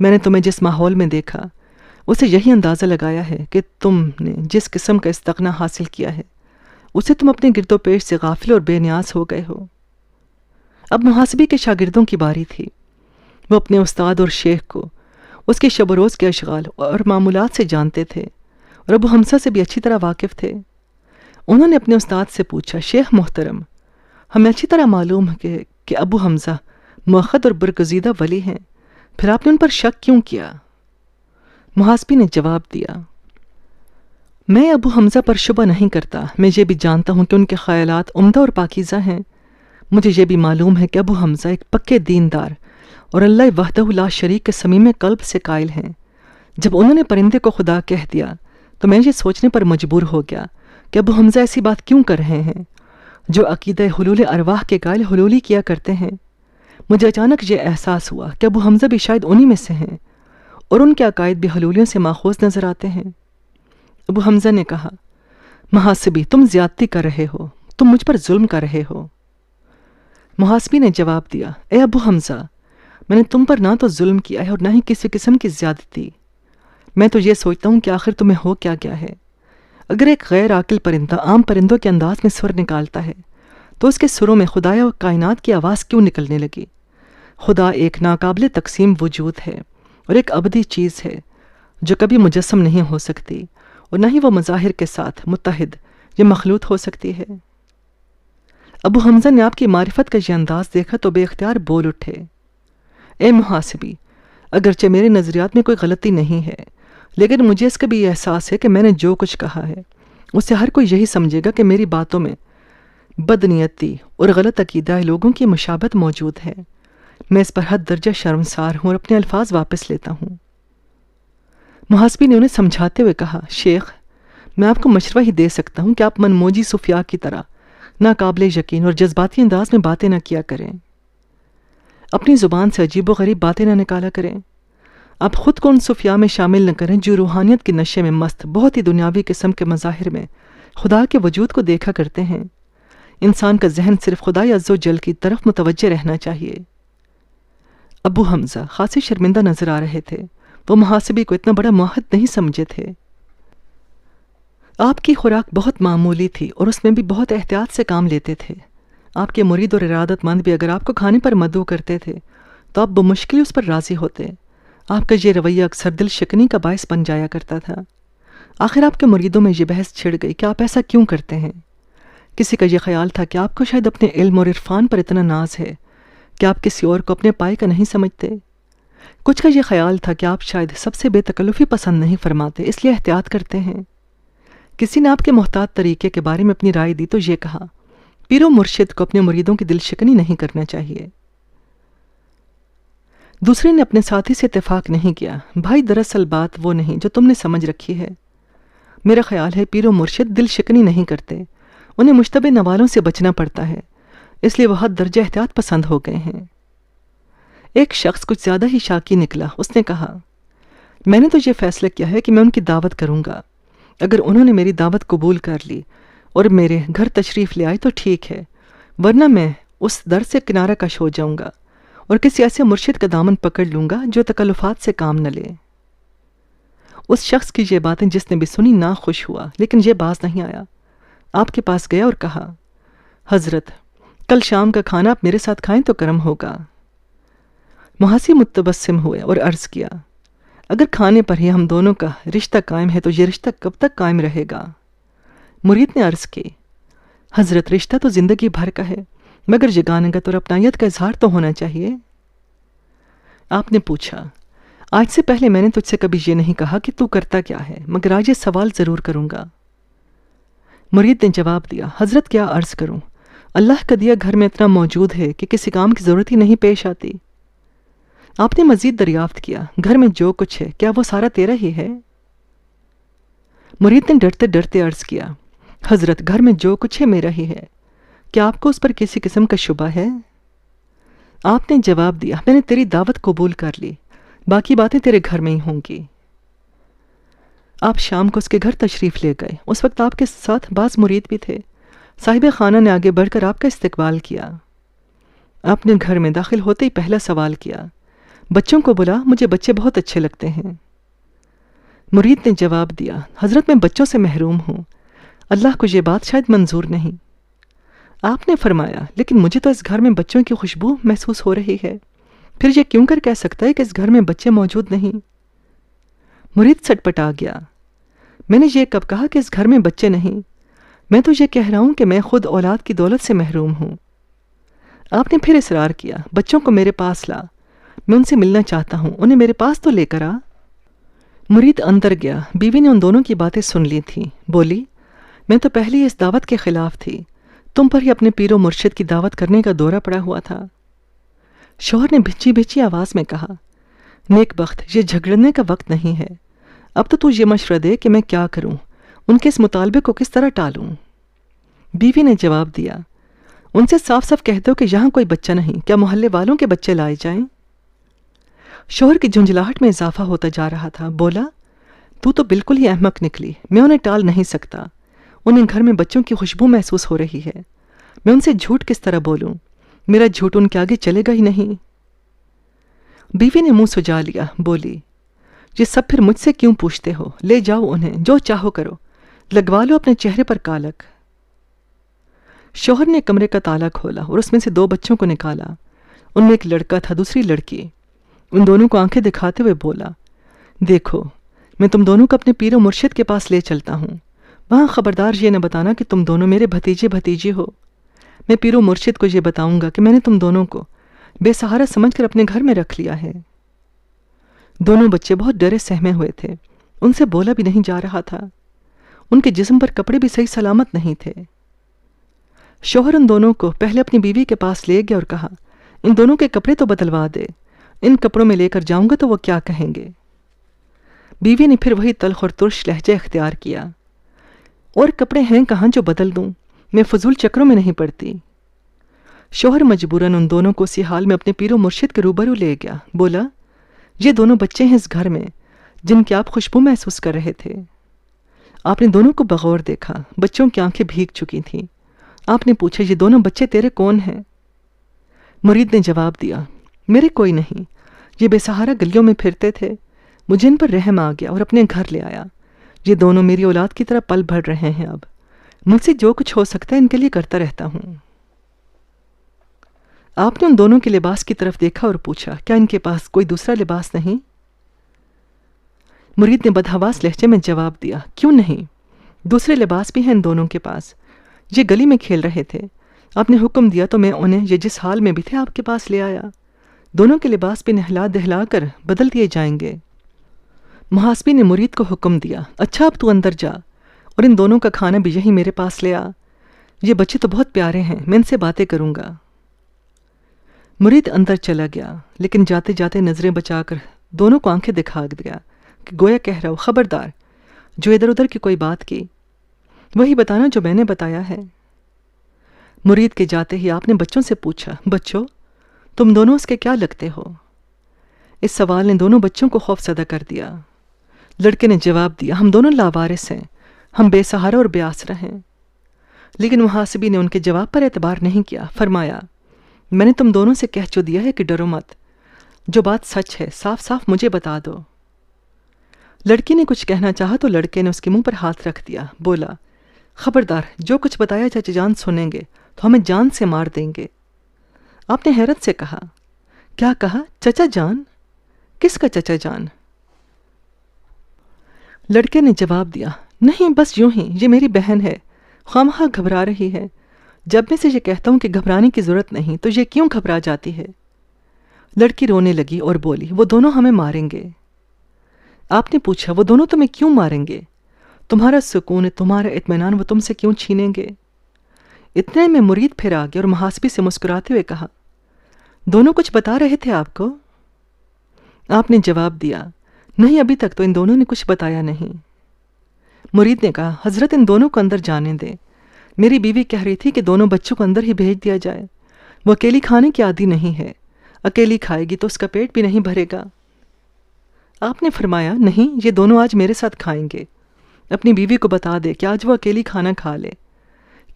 میں نے تمہیں جس ماحول میں دیکھا اسے یہی اندازہ لگایا ہے کہ تم نے جس قسم کا استغنا حاصل کیا ہے اسے تم اپنے گرد و پیش سے غافل اور بے نیاز ہو گئے ہو۔ اب محاسبی کے شاگردوں کی باری تھی۔ وہ اپنے استاد اور شیخ کو اس کے شب و روز کے اشغال اور معمولات سے جانتے تھے اور ابو حمزہ سے بھی اچھی طرح واقف تھے۔ انہوں نے اپنے استاد سے پوچھا، شیخ محترم، ہمیں اچھی طرح معلوم ہے کہ ابو حمزہ موحد اور برگزیدہ ولی ہیں، پھر آپ نے ان پر شک کیوں کیا؟ محاسبی نے جواب دیا، میں ابو حمزہ پر شبہ نہیں کرتا، میں یہ بھی جانتا ہوں کہ ان کے خیالات عمدہ اور پاکیزہ ہیں۔ مجھے یہ بھی معلوم ہے کہ ابو حمزہ ایک پکے دیندار اور اللہ وحدہ لا شریک کے صمیم قلب سے قائل ہیں۔ جب انہوں نے پرندے کو خدا کہہ دیا تو میں یہ سوچنے پر مجبور ہو گیا کہ ابو حمزہ ایسی بات کیوں کر رہے ہیں جو عقیدہ حلول ارواح کے قائل حلولی کیا کرتے ہیں۔ مجھے اچانک یہ احساس ہوا کہ ابو حمزہ بھی شاید انہی میں سے ہیں اور ان کے عقائد بھی حلولیوں سے ماخوذ نظر آتے ہیں۔ ابو حمزہ نے کہا، محاسبی، تم زیادتی کر رہے ہو، تم مجھ پر ظلم کر رہے ہو۔ محاسبی نے جواب دیا، اے ابو حمزہ، میں نے تم پر نہ تو ظلم کیا ہے اور نہ ہی کسی قسم کی زیادتی۔ میں تو یہ سوچتا ہوں کہ آخر تمہیں ہو کیا گیا ہے۔ اگر ایک غیر عاقل پرندہ عام پرندوں کے انداز میں سر نکالتا ہے تو اس کے سروں میں خدایا و کائنات کی آواز کیوں نکلنے لگی؟ خدا ایک ناقابل تقسیم وجود ہے اور ایک ابدی چیز ہے جو کبھی مجسم نہیں ہو سکتی اور نہ ہی وہ مظاہر کے ساتھ متحد یا مخلوط ہو سکتی ہے۔ ابو حمزہ نے آپ کی معرفت کا یہ انداز دیکھا تو بے اختیار بول اٹھے، اے محاسبی، اگرچہ میرے نظریات میں کوئی غلطی نہیں ہے، لیکن مجھے اس کا بھی یہ احساس ہے کہ میں نے جو کچھ کہا ہے اس سے ہر کوئی یہی سمجھے گا کہ میری باتوں میں بدنیتی اور غلط عقیدہ لوگوں کی مشابہت موجود ہے۔ میں اس پر حد درجہ شرمسار ہوں اور اپنے الفاظ واپس لیتا ہوں۔ محاسبی نے انہیں سمجھاتے ہوئے کہا، شیخ، میں آپ کو مشورہ ہی دے سکتا ہوں کہ آپ منموجی صوفیاء کی طرح ناقابل یقین اور جذباتی انداز میں باتیں نہ کیا کریں، اپنی زبان سے عجیب و غریب باتیں نہ نکالا کریں۔ آپ خود کو ان صوفیاء میں شامل نہ کریں جو روحانیت کے نشے میں مست بہت ہی دنیاوی قسم کے مظاہر میں خدا کے وجود کو دیکھا کرتے ہیں۔ انسان کا ذہن صرف خدائے عز و جل کی طرف متوجہ رہنا چاہیے۔ ابو حمزہ خاصی شرمندہ نظر آ رہے تھے، وہ محاسبی کو اتنا بڑا موحد نہیں سمجھے تھے۔ آپ کی خوراک بہت معمولی تھی اور اس میں بھی بہت احتیاط سے کام لیتے تھے۔ آپ کے مرید اور ارادت مند بھی اگر آپ کو کھانے پر مدعو کرتے تھے تو آپ بمشکل اس پر راضی ہوتے۔ آپ کا یہ رویہ اکثر دل شکنی کا باعث بن جایا کرتا تھا۔ آخر آپ کے مریدوں میں یہ بحث چھڑ گئی کہ آپ ایسا کیوں کرتے ہیں۔ کسی کا یہ خیال تھا کہ آپ کو شاید اپنے علم اور عرفان پر اتنا ناز ہے کہ آپ کسی اور کو اپنے پائے کا نہیں سمجھتے۔ کچھ کا یہ خیال تھا کہ آپ شاید سب سے بے تکلفی پسند نہیں فرماتے، اس لیے احتیاط کرتے ہیں۔ کسی نے آپ کے محتاط طریقے کے بارے میں اپنی رائے دی تو یہ کہا، پیر و مرشد کو اپنے مریدوں کی دل شکنی نہیں کرنا چاہیے۔ دوسرے نے اپنے ساتھی سے اتفاق نہیں کیا، بھائی دراصل بات وہ نہیں جو تم نے سمجھ رکھی ہے۔ میرا خیال ہے پیر و مرشد دل شکنی نہیں کرتے، انہیں مشتبہ نوالوں سے بچنا پڑتا ہے، اس لیے وہ حد درجہ احتیاط پسند ہو گئے ہیں۔ ایک شخص کچھ زیادہ ہی شاکی نکلا، اس نے کہا، میں نے تو یہ فیصلہ کیا ہے کہ میں ان کی دعوت کروں گا۔ اگر انہوں نے میری دعوت قبول کر لی اور میرے گھر تشریف لے آئے تو ٹھیک ہے، ورنہ میں اس در سے کنارہ کش ہو جاؤں گا اور کسی ایسے مرشد کا دامن پکڑ لوں گا جو تکلفات سے کام نہ لے۔ اس شخص کی یہ باتیں جس نے بھی سنی ناخوش ہوا، لیکن یہ باز نہیں آیا۔ آپ کے پاس گیا اور کہا، حضرت، کل شام کا کھانا آپ میرے ساتھ کھائیں تو کرم ہوگا۔ محاسب متبسم ہوئے اور عرض کیا، اگر کھانے پر ہی ہم دونوں کا رشتہ قائم ہے تو یہ رشتہ کب تک قائم رہے گا؟ مرید نے عرض کی، حضرت، رشتہ تو زندگی بھر کا ہے، مگر یگانگت اور اپنائیت کا اظہار تو ہونا چاہیے۔ آپ نے پوچھا، آج سے پہلے میں نے تجھ سے کبھی یہ نہیں کہا کہ تو کرتا کیا ہے، مگر آج یہ سوال ضرور کروں گا۔ مرید نے جواب دیا، حضرت کیا عرض کروں، اللہ کا دیا گھر میں اتنا موجود ہے کہ کسی کام کی ضرورت ہی نہیں پیش آتی۔ آپ نے مزید دریافت کیا، گھر میں جو کچھ ہے کیا وہ سارا تیرا ہی ہے؟ مرید نے ڈرتے ڈرتے عرض کیا، حضرت، گھر میں جو کچھ ہے میرا ہی ہے، کیا آپ کو اس پر کسی قسم کا شبہ ہے؟ آپ نے جواب دیا، میں نے تیری دعوت قبول کر لی، باقی باتیں تیرے گھر میں ہی ہوں گی۔ آپ شام کو اس کے گھر تشریف لے گئے۔ اس وقت آپ کے ساتھ بعض مرید بھی تھے۔ صاحب خانہ نے آگے بڑھ کر آپ کا استقبال کیا۔ آپ نے گھر میں داخل ہوتے ہی پہلا سوال کیا، بچوں کو بلا، مجھے بچے بہت اچھے لگتے ہیں۔ مرید نے جواب دیا، حضرت، میں بچوں سے محروم ہوں، اللہ کو یہ بات شاید منظور نہیں۔ آپ نے فرمایا، لیکن مجھے تو اس گھر میں بچوں کی خوشبو محسوس ہو رہی ہے، پھر یہ کیوں کر کہہ سکتا ہے کہ اس گھر میں بچے موجود نہیں؟ مرید سٹپٹا گیا، میں نے یہ کب کہا کہ اس گھر میں بچے نہیں؟ میں تو یہ کہہ رہا ہوں کہ میں خود اولاد کی دولت سے محروم ہوں۔ آپ نے پھر اصرار کیا، بچوں کو میرے پاس لا، میں ان سے ملنا چاہتا ہوں، انہیں میرے پاس تو لے کر آ۔ مرید اندر گیا، بیوی نے ان دونوں کی باتیں سن لی تھیں، بولی، میں تو پہلے اس دعوت کے خلاف تھی، تم پر ہی اپنے پیر و مرشد کی دعوت کرنے کا دورہ پڑا ہوا تھا۔ شوہر نے بھچی بھچی آواز میں کہا، نیک بخت، یہ جھگڑنے کا وقت نہیں ہے، اب تو یہ مشورہ دے کہ میں کیا کروں، ان کے اس مطالبے کو کس طرح ٹالوں؟ بیوی نے جواب دیا، ان سے صاف صاف کہہ دو کہ یہاں کوئی بچہ نہیں، کیا محلے والوں کے بچے لائے جائیں؟ شوہر کی جھنجھلاہٹ میں اضافہ ہوتا جا رہا تھا، بولا، تو بالکل ہی احمق نکلی، میں انہیں ٹال نہیں سکتا، انہیں گھر میں بچوں کی خوشبو محسوس ہو رہی ہے، میں ان سے جھوٹ کس طرح بولوں، میرا جھوٹ ان کے آگے چلے گا ہی نہیں۔ بیوی نے منہ سجا لیا، بولی، یہ سب پھر مجھ سے کیوں پوچھتے ہو، لے جاؤ انہیں، جو چاہو کرو، لگوا لو اپنے چہرے پر کالک۔ شوہر نے کمرے کا تالا کھولا اور اس میں سے 2 بچوں کو نکالا، ان میں ایک لڑکا تھا، دوسری لڑکی۔ ان دونوں کو آنکھیں دکھاتے ہوئے بولا، دیکھو، میں تم دونوں کو اپنے پیر و مرشد کے پاس لے چلتا ہوں، وہاں خبردار یہ نہ بتانا کہ تم دونوں میرے بھتیجے بھتیجی ہو، میں پیر و مرشد کو یہ بتاؤں گا کہ میں نے تم دونوں کو بے سہارا سمجھ کر اپنے گھر میں رکھ لیا ہے۔ دونوں بچے بہت ڈرے سہمے ہوئے تھے، ان سے بولا بھی نہیں جا رہا تھا، ان کے جسم پر کپڑے بھی صحیح سلامت نہیں تھے۔ شوہر ان دونوں کو پہلے اپنی بیوی کے پاس لے گیا اور کہا، ان دونوں کے کپڑے تو بدلوا دے، ان کپڑوں میں لے کر جاؤں گا تو وہ کیا کہیں گے۔ بیوی نے پھر وہی تلخ اور ترش لہجہ اختیار کیا، اور کپڑے ہیں کہاں جو بدل دوں، میں فضول چکروں میں نہیں پڑتی۔ شوہر مجبوراً ان دونوں کو اسی حال میں اپنے پیر و مرشد کے روبرو لے گیا، بولا، یہ دونوں بچے ہیں اس گھر میں جن کی آپ خوشبو محسوس کر رہے تھے۔ آپ نے دونوں کو بغور دیکھا، بچوں کی آنکھیں بھیگ چکی تھیں۔ آپ نے پوچھا، یہ دونوں بچے تیرے کون ہیں؟ مرید نے جواب دیا، میرے کوئی نہیں، یہ بے سہارا گلیوں میں پھرتے تھے، مجھے ان پر رحم آ گیا اور اپنے گھر لے آیا۔ یہ دونوں میری اولاد کی طرح پل بھر رہے ہیں، اب مجھ سے جو کچھ ہو سکتا ہے ان کے لیے کرتا رہتا ہوں۔ آپ نے ان دونوں کے لباس کی طرف دیکھا اور پوچھا، کیا ان کے پاس کوئی دوسرا لباس نہیں؟ مرید نے بدحواس لہجے میں جواب دیا، کیوں نہیں، دوسرے لباس بھی ہیں ان دونوں کے پاس، یہ گلی میں کھیل رہے تھے، آپ نے حکم دیا تو میں انہیں یہ جس حال میں بھی تھے آپ کے پاس لے آیا۔ دونوں کے لباس بھی نہلا دہلا کر بدل دیے جائیں گے۔ محاسبی نے مرید کو حکم دیا، اچھا اب تو اندر جا اور ان دونوں کا کھانا بھی یہی میرے پاس لے آ، یہ بچے تو بہت پیارے ہیں، میں ان سے باتیں کروں گا۔ مرید اندر چلا گیا، لیکن جاتے جاتے نظریں بچا کر دونوں کو آنکھیں دکھا دیا کہ گویا کہہ رہا ہو، خبردار جو ادھر ادھر کی کوئی بات کی وہی بتانا جو میں نے بتایا ہے۔ مرید کے جاتے ہی آپ نے بچوں سے پوچھا، بچوں تم دونوں اس کے کیا لگتے ہو؟ اس سوال نے دونوں بچوں کو خوف زدہ کر دیا۔ لڑکے نے جواب دیا، ہم دونوں لاوارث ہیں، ہم بے سہارا اور بے آسرا ہیں۔ لیکن محاسبی نے ان کے جواب پر اعتبار نہیں کیا، فرمایا، میں نے تم دونوں سے کہہ چو دیا ہے کہ ڈرو مت، جو بات سچ ہے صاف صاف مجھے بتا دو۔ لڑکی نے کچھ کہنا چاہا تو لڑکے نے اس کے منہ پر ہاتھ رکھ دیا، بولا، خبردار جو کچھ بتایا چچا جان سنیں گے تو ہمیں جان سے مار دیں گے۔ آپ نے حیرت سے کہا، کیا کہا، چچا جان؟ کس کا چچا جان؟ لڑکے نے جواب دیا، نہیں بس یوں ہی، یہ میری بہن ہے، خواہ گھبرا رہی ہے، جب میں سے یہ کہتا ہوں کہ گھبرانے کی ضرورت نہیں تو یہ کیوں گھبرا جاتی ہے؟ لڑکی رونے لگی اور بولی، وہ دونوں ہمیں ماریں گے۔ آپ نے پوچھا، وہ دونوں تمہیں کیوں ماریں گے؟ تمہارا سکون، تمہارا اطمینان وہ تم سے کیوں چھینیں گے؟ اتنے میں مرید پھر آ گیا اور محاسبی سے مسکراتے ہوئے کہا، دونوں کچھ بتا رہے تھے آپ کو؟ آپ نے جواب دیا، نہیں ابھی تک تو ان دونوں نے کچھ بتایا نہیں۔ مرید نے کہا، حضرت ان دونوں کو اندر جانے دیں، میری بیوی کہہ رہی تھی کہ دونوں بچوں کو اندر ہی بھیج دیا جائے، وہ اکیلی کھانے کی عادی نہیں ہے، اکیلی کھائے گی تو اس کا پیٹ بھی نہیں بھرے گا۔ آپ نے فرمایا، نہیں یہ دونوں آج میرے ساتھ کھائیں گے، اپنی بیوی کو بتا دے کہ آج وہ اکیلی کھانا کھا لے،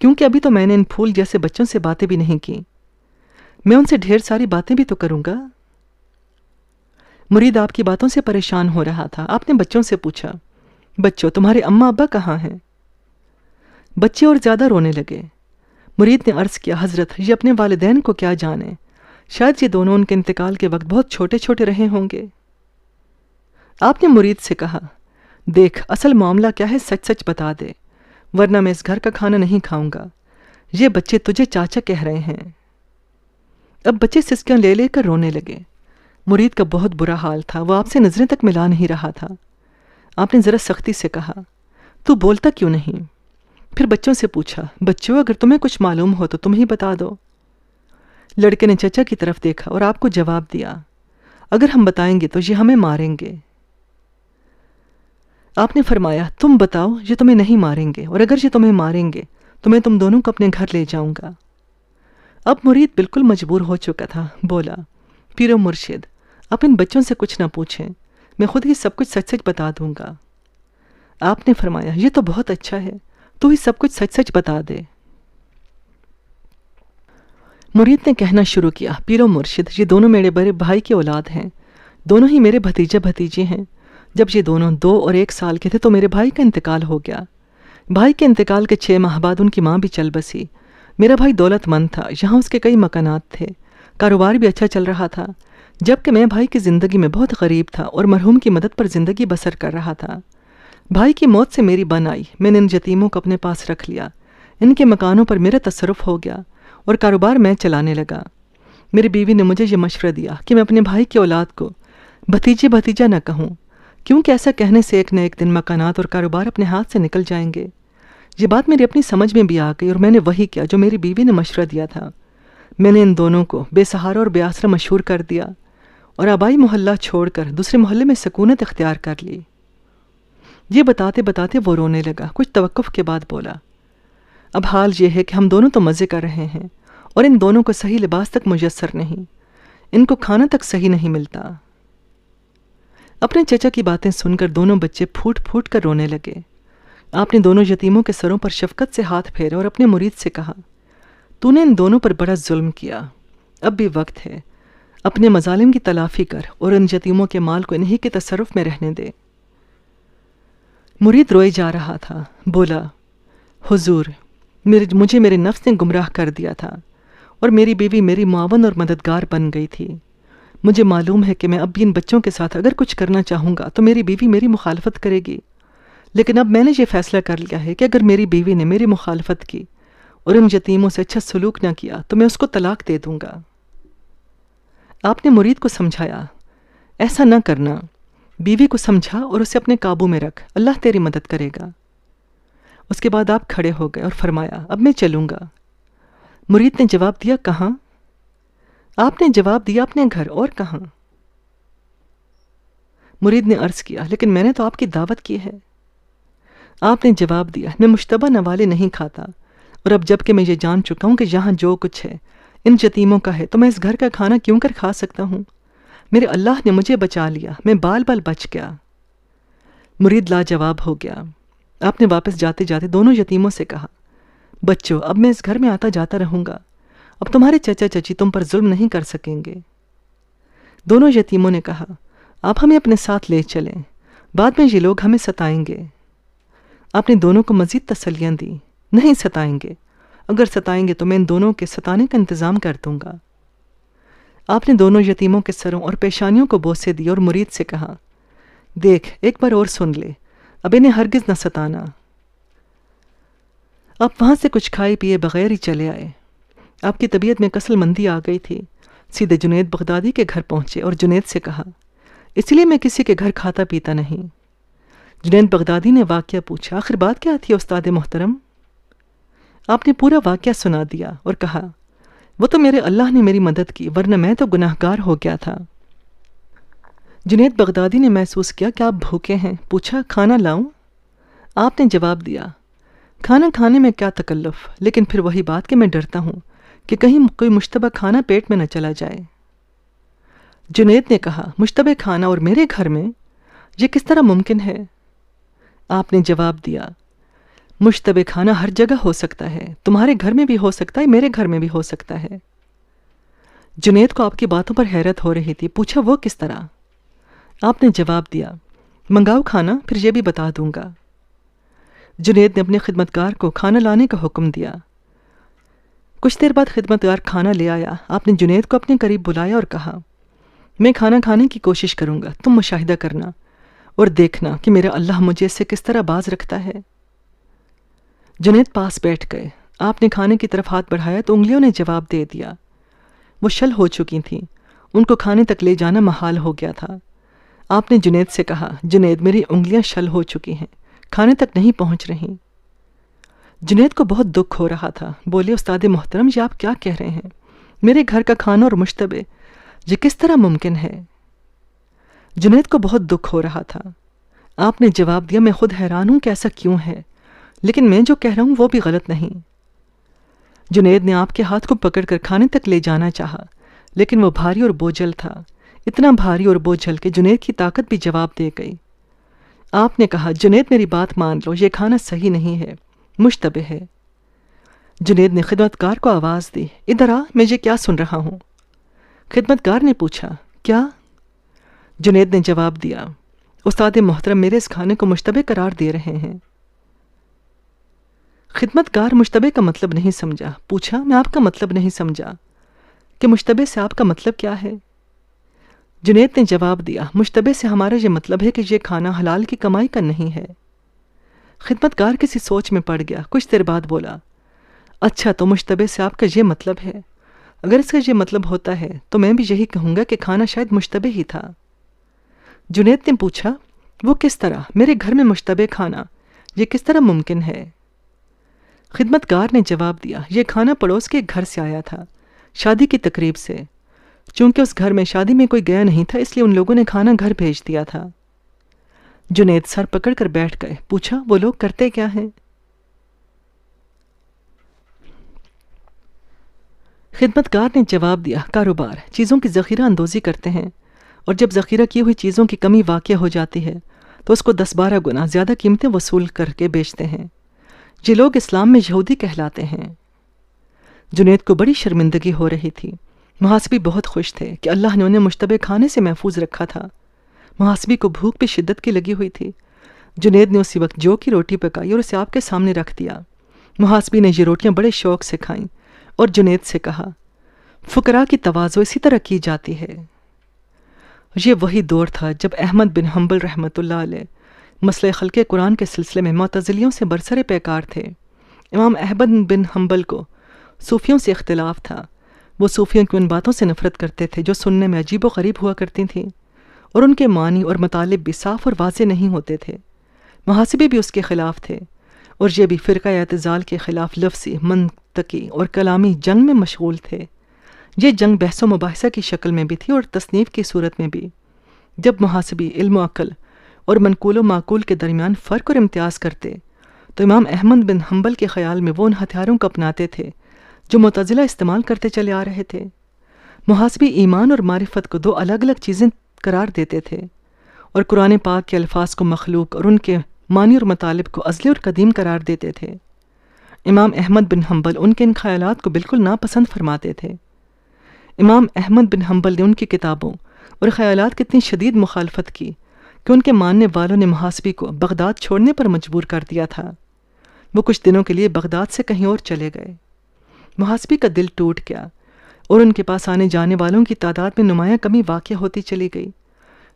کیونکہ ابھی تو میں نے ان پھول جیسے بچوں سے باتیں بھی نہیں کی، میں ان سے ڈھیر ساری باتیں بھی تو کروں گا۔ مرید آپ کی باتوں سے پریشان ہو رہا تھا۔ آپ نے بچوں سے پوچھا، بچوں تمہارے اماں ابا کہاں ہیں؟ بچے اور زیادہ رونے لگے۔ مرید نے عرض کیا، حضرت یہ اپنے والدین کو کیا جانے، شاید یہ دونوں ان کے انتقال کے وقت بہت چھوٹے چھوٹے رہے ہوں گے۔ آپ نے مرید سے کہا، دیکھ اصل معاملہ کیا ہے سچ سچ بتا دے، ورنہ میں اس گھر کا کھانا نہیں کھاؤں گا، یہ بچے تجھے چاچا کہہ رہے ہیں۔ اب بچے سسکیاں لے لے کر رونے لگے۔ مرید کا بہت برا حال تھا، وہ آپ سے نظریں تک ملا نہیں رہا تھا۔ آپ نے ذرا سختی سے کہا، تو بولتا کیوں نہیں؟ پھر بچوں سے پوچھا، بچوں اگر تمہیں کچھ معلوم ہو تو تم ہی بتا دو۔ لڑکے نے چچا کی طرف دیکھا اور آپ کو جواب دیا، اگر ہم بتائیں گے تو یہ ہمیں ماریں گے۔ آپ نے فرمایا، تم بتاؤ، یہ تمہیں نہیں ماریں گے، اور اگر یہ تمہیں ماریں گے تو میں تم دونوں کو اپنے گھر لے جاؤں گا۔ اب مرید بالکل مجبور ہو چکا تھا، بولا، پیرو مرشد آپ ان بچوں سے کچھ نہ پوچھیں، میں خود ہی سب کچھ سچ سچ بتا دوں گا۔ آپ نے فرمایا، یہ تو بہت اچھا ہے، تو ہی سب کچھ سچ سچ بتا دے۔ مرید نے کہنا شروع کیا، پیرو مرشد یہ دونوں میرے بڑے بھائی کی اولاد ہیں، دونوں ہی میرے بھتیجا بھتیجی ہیں۔ جب یہ دونوں 2 اور 1 سال کے تھے تو میرے بھائی کا انتقال ہو گیا۔ بھائی کے انتقال کے 6 ماہ بعد ان کی ماں بھی چل بسی۔ میرا بھائی دولت مند تھا، یہاں اس کے کئی مکانات تھے، کاروبار بھی اچھا چل رہا تھا، جبکہ میں بھائی کی زندگی میں بہت غریب تھا اور مرحوم کی مدد پر زندگی بسر کر رہا تھا۔ بھائی کی موت سے میری بن آئی، میں نے ان یتیموں کو اپنے پاس رکھ لیا، ان کے مکانوں پر میرا تصرف ہو گیا اور کاروبار میں چلانے لگا۔ میری بیوی نے مجھے یہ مشورہ دیا کہ میں اپنے بھائی کی اولاد کو بھتیجے بھتیجا نہ کہوں، کیونکہ ایسا کہنے سے ایک نہ ایک دن مکانات اور کاروبار اپنے ہاتھ سے نکل جائیں گے۔ یہ بات میری اپنی سمجھ میں بھی آ گئی اور میں نے وہی کیا جو میری بیوی نے مشورہ دیا تھا۔ میں نے ان دونوں کو بے سہارا اور بے آسرا مشہور کر دیا اور آبائی محلہ چھوڑ کر دوسرے محلے میں سکونت اختیار کر لی۔ یہ بتاتے بتاتے وہ رونے لگا، کچھ توقف کے بعد بولا، اب حال یہ ہے کہ ہم دونوں تو مزے کر رہے ہیں اور ان دونوں کو صحیح لباس تک میسر نہیں، ان کو کھانا تک صحیح نہیں ملتا۔ اپنے چچا کی باتیں سن کر دونوں بچے پھوٹ پھوٹ کر رونے لگے۔ آپ نے دونوں یتیموں کے سروں پر شفقت سے ہاتھ پھیرا اور اپنے مرید سے کہا، تو نے ان دونوں پر بڑا ظلم کیا، اب بھی وقت ہے، اپنے مظالم کی تلافی کر اور ان یتیموں کے مال کو انہی کے تصرف میں رہنے دے۔ مرید روئے جا رہا تھا، بولا، حضور، مجھے میرے نفس نے گمراہ کر دیا تھا اور میری بیوی میری معاون اور مددگار بن گئی تھی۔ مجھے معلوم ہے کہ میں اب بھی ان بچوں کے ساتھ اگر کچھ کرنا چاہوں گا تو میری بیوی میری مخالفت کرے گی، لیکن اب میں نے یہ فیصلہ کر لیا ہے کہ اگر میری بیوی نے میری مخالفت کی اور ان یتیموں سے اچھا سلوک نہ کیا تو میں اس کو طلاق دے دوں گا۔ آپ نے مرید کو سمجھایا، ایسا نہ کرنا، بیوی کو سمجھا اور اسے اپنے قابو میں رکھ، اللہ تیری مدد کرے گا۔ اس کے بعد آپ کھڑے ہو گئے اور فرمایا، اب میں چلوں گا۔ مرید نے جواب دیا، کہاں؟ آپ نے جواب دیا، اپنے گھر، اور کہاں؟ مرید نے عرض کیا، لیکن میں نے تو آپ کی دعوت کی ہے۔ آپ نے جواب دیا، میں مشتبہ نوالے نہیں کھاتا، اور اب جب کہ میں یہ جان چکا ہوں کہ یہاں جو کچھ ہے ان یتیموں کا ہے تو میں اس گھر کا کھانا کیوں کر کھا سکتا ہوں؟ میرے اللہ نے مجھے بچا لیا، میں بال بال بچ گیا۔ مرید لاجواب ہو گیا۔ آپ نے واپس جاتے جاتے دونوں یتیموں سے کہا، بچوں، اب میں اس گھر میں آتا جاتا رہوں گا، اب تمہارے چچا چچی تم پر ظلم نہیں کر سکیں گے۔ دونوں یتیموں نے کہا، آپ ہمیں اپنے ساتھ لے چلیں، بعد میں یہ لوگ ہمیں ستائیں گے۔ آپ نے دونوں کو مزید تسلیاں دی، نہیں ستائیں گے، اگر ستائیں گے تو میں ان دونوں کے ستانے کا انتظام کر دوں گا۔ آپ نے دونوں یتیموں کے سروں اور پیشانیوں کو بوسے دی اور مرید سے کہا، دیکھ، ایک بار اور سن لے، اب انہیں ہرگز نہ ستانا۔ آپ وہاں سے کچھ کھائے پیے بغیر ہی چلے آئے۔ آپ کی طبیعت میں کسل مندی آ گئی تھی، سیدھے جنید بغدادی کے گھر پہنچے اور جنید سے کہا، اس لیے میں کسی کے گھر کھاتا پیتا نہیں۔ جنید بغدادی نے واقعہ پوچھا، آخر بات کیا تھی استاد محترم؟ آپ نے پورا واقعہ سنا دیا اور کہا، وہ تو میرے اللہ نے میری مدد کی، ورنہ میں تو گناہ گار ہو گیا تھا۔ جنید بغدادی نے محسوس کیا کہ آپ بھوکے ہیں، پوچھا، کھانا لاؤں؟ آپ نے جواب دیا، کھانا کھانے میں کیا تکلف، لیکن پھر وہی بات کہ میں ڈرتا ہوں کہ کہیں کوئی مشتبہ کھانا پیٹ میں نہ چلا جائے۔ جنید نے کہا، مشتبہ کھانا اور میرے گھر میں؟ یہ کس طرح ممکن ہے؟ آپ نے جواب دیا، مشتبہ کھانا ہر جگہ ہو سکتا ہے، تمہارے گھر میں بھی ہو سکتا ہے، میرے گھر میں بھی ہو سکتا ہے۔ جنید کو آپ کی باتوں پر حیرت ہو رہی تھی، پوچھا، وہ کس طرح؟ آپ نے جواب دیا، منگاؤ کھانا، پھر یہ بھی بتا دوں گا۔ جنید نے اپنے خدمتگار کو کھانا لانے کا حکم دیا۔ کچھ دیر بعد خدمتگار کھانا لے آیا۔ آپ نے جنید کو اپنے قریب بلایا اور کہا، میں کھانا کھانے کی کوشش کروں گا، تم مشاہدہ کرنا اور دیکھنا کہ میرا اللہ مجھے اس سے کس طرح باز رکھتا ہے۔ جنید پاس بیٹھ گئے۔ آپ نے کھانے کی طرف ہاتھ بڑھایا تو انگلیوں نے جواب دے دیا۔ وہ شل ہو چکی تھیں، ان کو کھانے تک لے جانا محال ہو گیا تھا۔ آپ نے جنید سے کہا، جنید، میری انگلیاں شل ہو چکی ہیں، کھانے تک نہیں پہنچ رہیں۔ جنید کو بہت دکھ ہو رہا تھا، بولے، استاد محترم، یہ آپ کیا کہہ رہے ہیں؟ میرے گھر کا کھانا اور مشتبہ، یہ کس طرح ممکن ہے؟ جنید کو بہت دکھ ہو رہا تھا۔ آپ نے جواب دیا، میں خود حیران ہوں کہ ایسا کیوں ہے، لیکن میں جو کہہ رہا ہوں وہ بھی غلط نہیں۔ جنید نے آپ کے ہاتھ کو پکڑ کر کھانے تک لے جانا چاہا، لیکن وہ بھاری اور بوجھل تھا، اتنا بھاری اور بوجھل کہ جنید کی طاقت بھی جواب دے گئی۔ آپ نے کہا، جنید، میری بات مان لو، یہ کھانا صحیح نہیں ہے، مشتبہ ہے۔ جنید نے خدمتگار کو آواز دی، ادھر آ، میں یہ کیا سن رہا ہوں؟ خدمتگار نے پوچھا، کیا؟ جنید نے جواب دیا، استاد محترم میرے اس کھانے کو مشتبہ قرار دے رہے ہیں۔ خدمتگار مشتبہ کا مطلب نہیں سمجھا، پوچھا، میں آپ کا مطلب نہیں سمجھا کہ مشتبہ سے آپ کا مطلب کیا ہے؟ جنید نے جواب دیا، مشتبہ سے ہمارا یہ مطلب ہے کہ یہ کھانا حلال کی کمائی کا نہیں ہے۔ خدمتگار کسی سوچ میں پڑ گیا، کچھ دیر بعد بولا، اچھا، تو مشتبہ سے آپ کا یہ مطلب ہے، اگر اس کا یہ مطلب ہوتا ہے تو میں بھی یہی کہوں گا کہ کھانا شاید مشتبہ ہی تھا۔ جنید نے پوچھا، وہ کس طرح؟ میرے گھر میں مشتبہ کھانا، یہ کس طرح ممکن ہے؟ خدمتگار نے جواب دیا، یہ کھانا پڑوس کے گھر سے آیا تھا، شادی کی تقریب سے۔ چونکہ اس گھر میں شادی میں کوئی گیا نہیں تھا، اس لیے ان لوگوں نے کھانا گھر بھیج دیا تھا۔ جنید سر پکڑ کر بیٹھ گئے۔ پوچھا، وہ لوگ کرتے کیا ہیں؟ خدمتگار نے جواب دیا، کاروبار، چیزوں کی ذخیرہ اندوزی کرتے ہیں، اور جب ذخیرہ کی ہوئی چیزوں کی کمی واقع ہو جاتی ہے تو اس کو 10-12 گنا زیادہ قیمتیں وصول کر کے بیچتے ہیں۔ یہ لوگ اسلام میں یہودی کہلاتے ہیں۔ جنید کو بڑی شرمندگی ہو رہی تھی۔ محاسبی بہت خوش تھے کہ اللہ نے انہیں مشتبہ کھانے سے محفوظ رکھا تھا۔ محاسبی کو بھوک بھی شدت کی لگی ہوئی تھی۔ جنید نے اسی وقت جو کی روٹی پکائی اور اسے آپ کے سامنے رکھ دیا۔ محاسبی نے یہ روٹیاں بڑے شوق سے کھائیں اور جنید سے کہا، فقراء کی تواضع اسی طرح کی جاتی ہے۔ یہ وہی دور تھا جب احمد بن حنبل رحمۃ اللہ علیہ مسئلہ خلق قرآن کے سلسلے میں معتزلیوں سے برسر پیکار تھے۔ امام احمد بن حنبل کو صوفیوں سے اختلاف تھا۔ وہ صوفیوں کی ان باتوں سے نفرت کرتے تھے جو سننے میں عجیب و غریب ہوا کرتی تھیں، اور ان کے معنی اور مطالب بھی صاف اور واضح نہیں ہوتے تھے۔ محاسبی بھی اس کے خلاف تھے، اور یہ بھی فرقہ اعتزال کے خلاف لفظی، منطقی اور کلامی جنگ میں مشغول تھے۔ یہ جنگ بحث و مباحثہ کی شکل میں بھی تھی اور تصنیف کی صورت میں بھی۔ جب محاسبی علم و عقل اور منقول و معقول کے درمیان فرق اور امتیاز کرتے تو امام احمد بن حنبل کے خیال میں وہ ان ہتھیاروں کو اپناتے تھے جو معتزلہ استعمال کرتے چلے آ رہے تھے۔ محاسبی ایمان اور معرفت کو دو الگ الگ چیزیں قرار دیتے تھے، اور قرآن پاک کے الفاظ کو مخلوق اور ان کے معنی اور مطالب کو ازلی اور قدیم قرار دیتے تھے۔ امام احمد بن حنبل ان کے ان خیالات کو بالکل ناپسند فرماتے تھے۔ امام احمد بن حنبل نے ان کی کتابوں اور خیالات کی اتنی شدید مخالفت کی کہ ان کے ماننے والوں نے محاسبی کو بغداد چھوڑنے پر مجبور کر دیا تھا۔ وہ کچھ دنوں کے لیے بغداد سے کہیں اور چلے گئے۔ محاسبی کا دل ٹوٹ گیا، اور ان کے پاس آنے جانے والوں کی تعداد میں نمایاں کمی واقع ہوتی چلی گئی،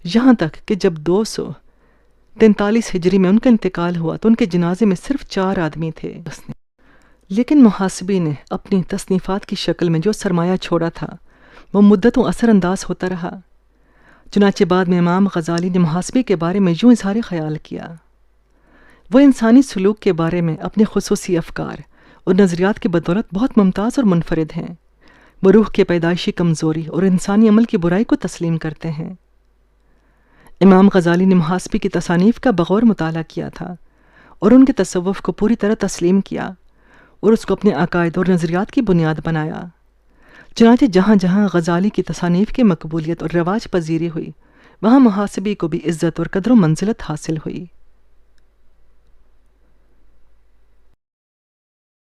یہاں تک کہ جب 243 ہجری میں ان کا انتقال ہوا تو ان کے جنازے میں صرف 4 آدمی تھے۔ لیکن محاسبی نے اپنی تصنیفات کی شکل میں جو سرمایہ چھوڑا تھا وہ مدتوں اثر انداز ہوتا رہا۔ چنانچہ بعد میں امام غزالی نے محاسبی کے بارے میں یوں اظہار خیال کیا، وہ انسانی سلوک کے بارے میں اپنے خصوصی افکار اور نظریات کی بدولت بہت ممتاز اور منفرد ہیں۔ وہ روح کے پیدائشی کمزوری اور انسانی عمل کی برائی کو تسلیم کرتے ہیں۔ امام غزالی نے محاسبی کی تصانیف کا بغور مطالعہ کیا تھا اور ان کے تصوف کو پوری طرح تسلیم کیا اور اس کو اپنے عقائد اور نظریات کی بنیاد بنایا۔ چنانچہ جہاں جہاں غزالی کی تصانیف کی مقبولیت اور رواج پذیری ہوئی، وہاں محاسبی کو بھی عزت اور قدر و منزلت حاصل ہوئی۔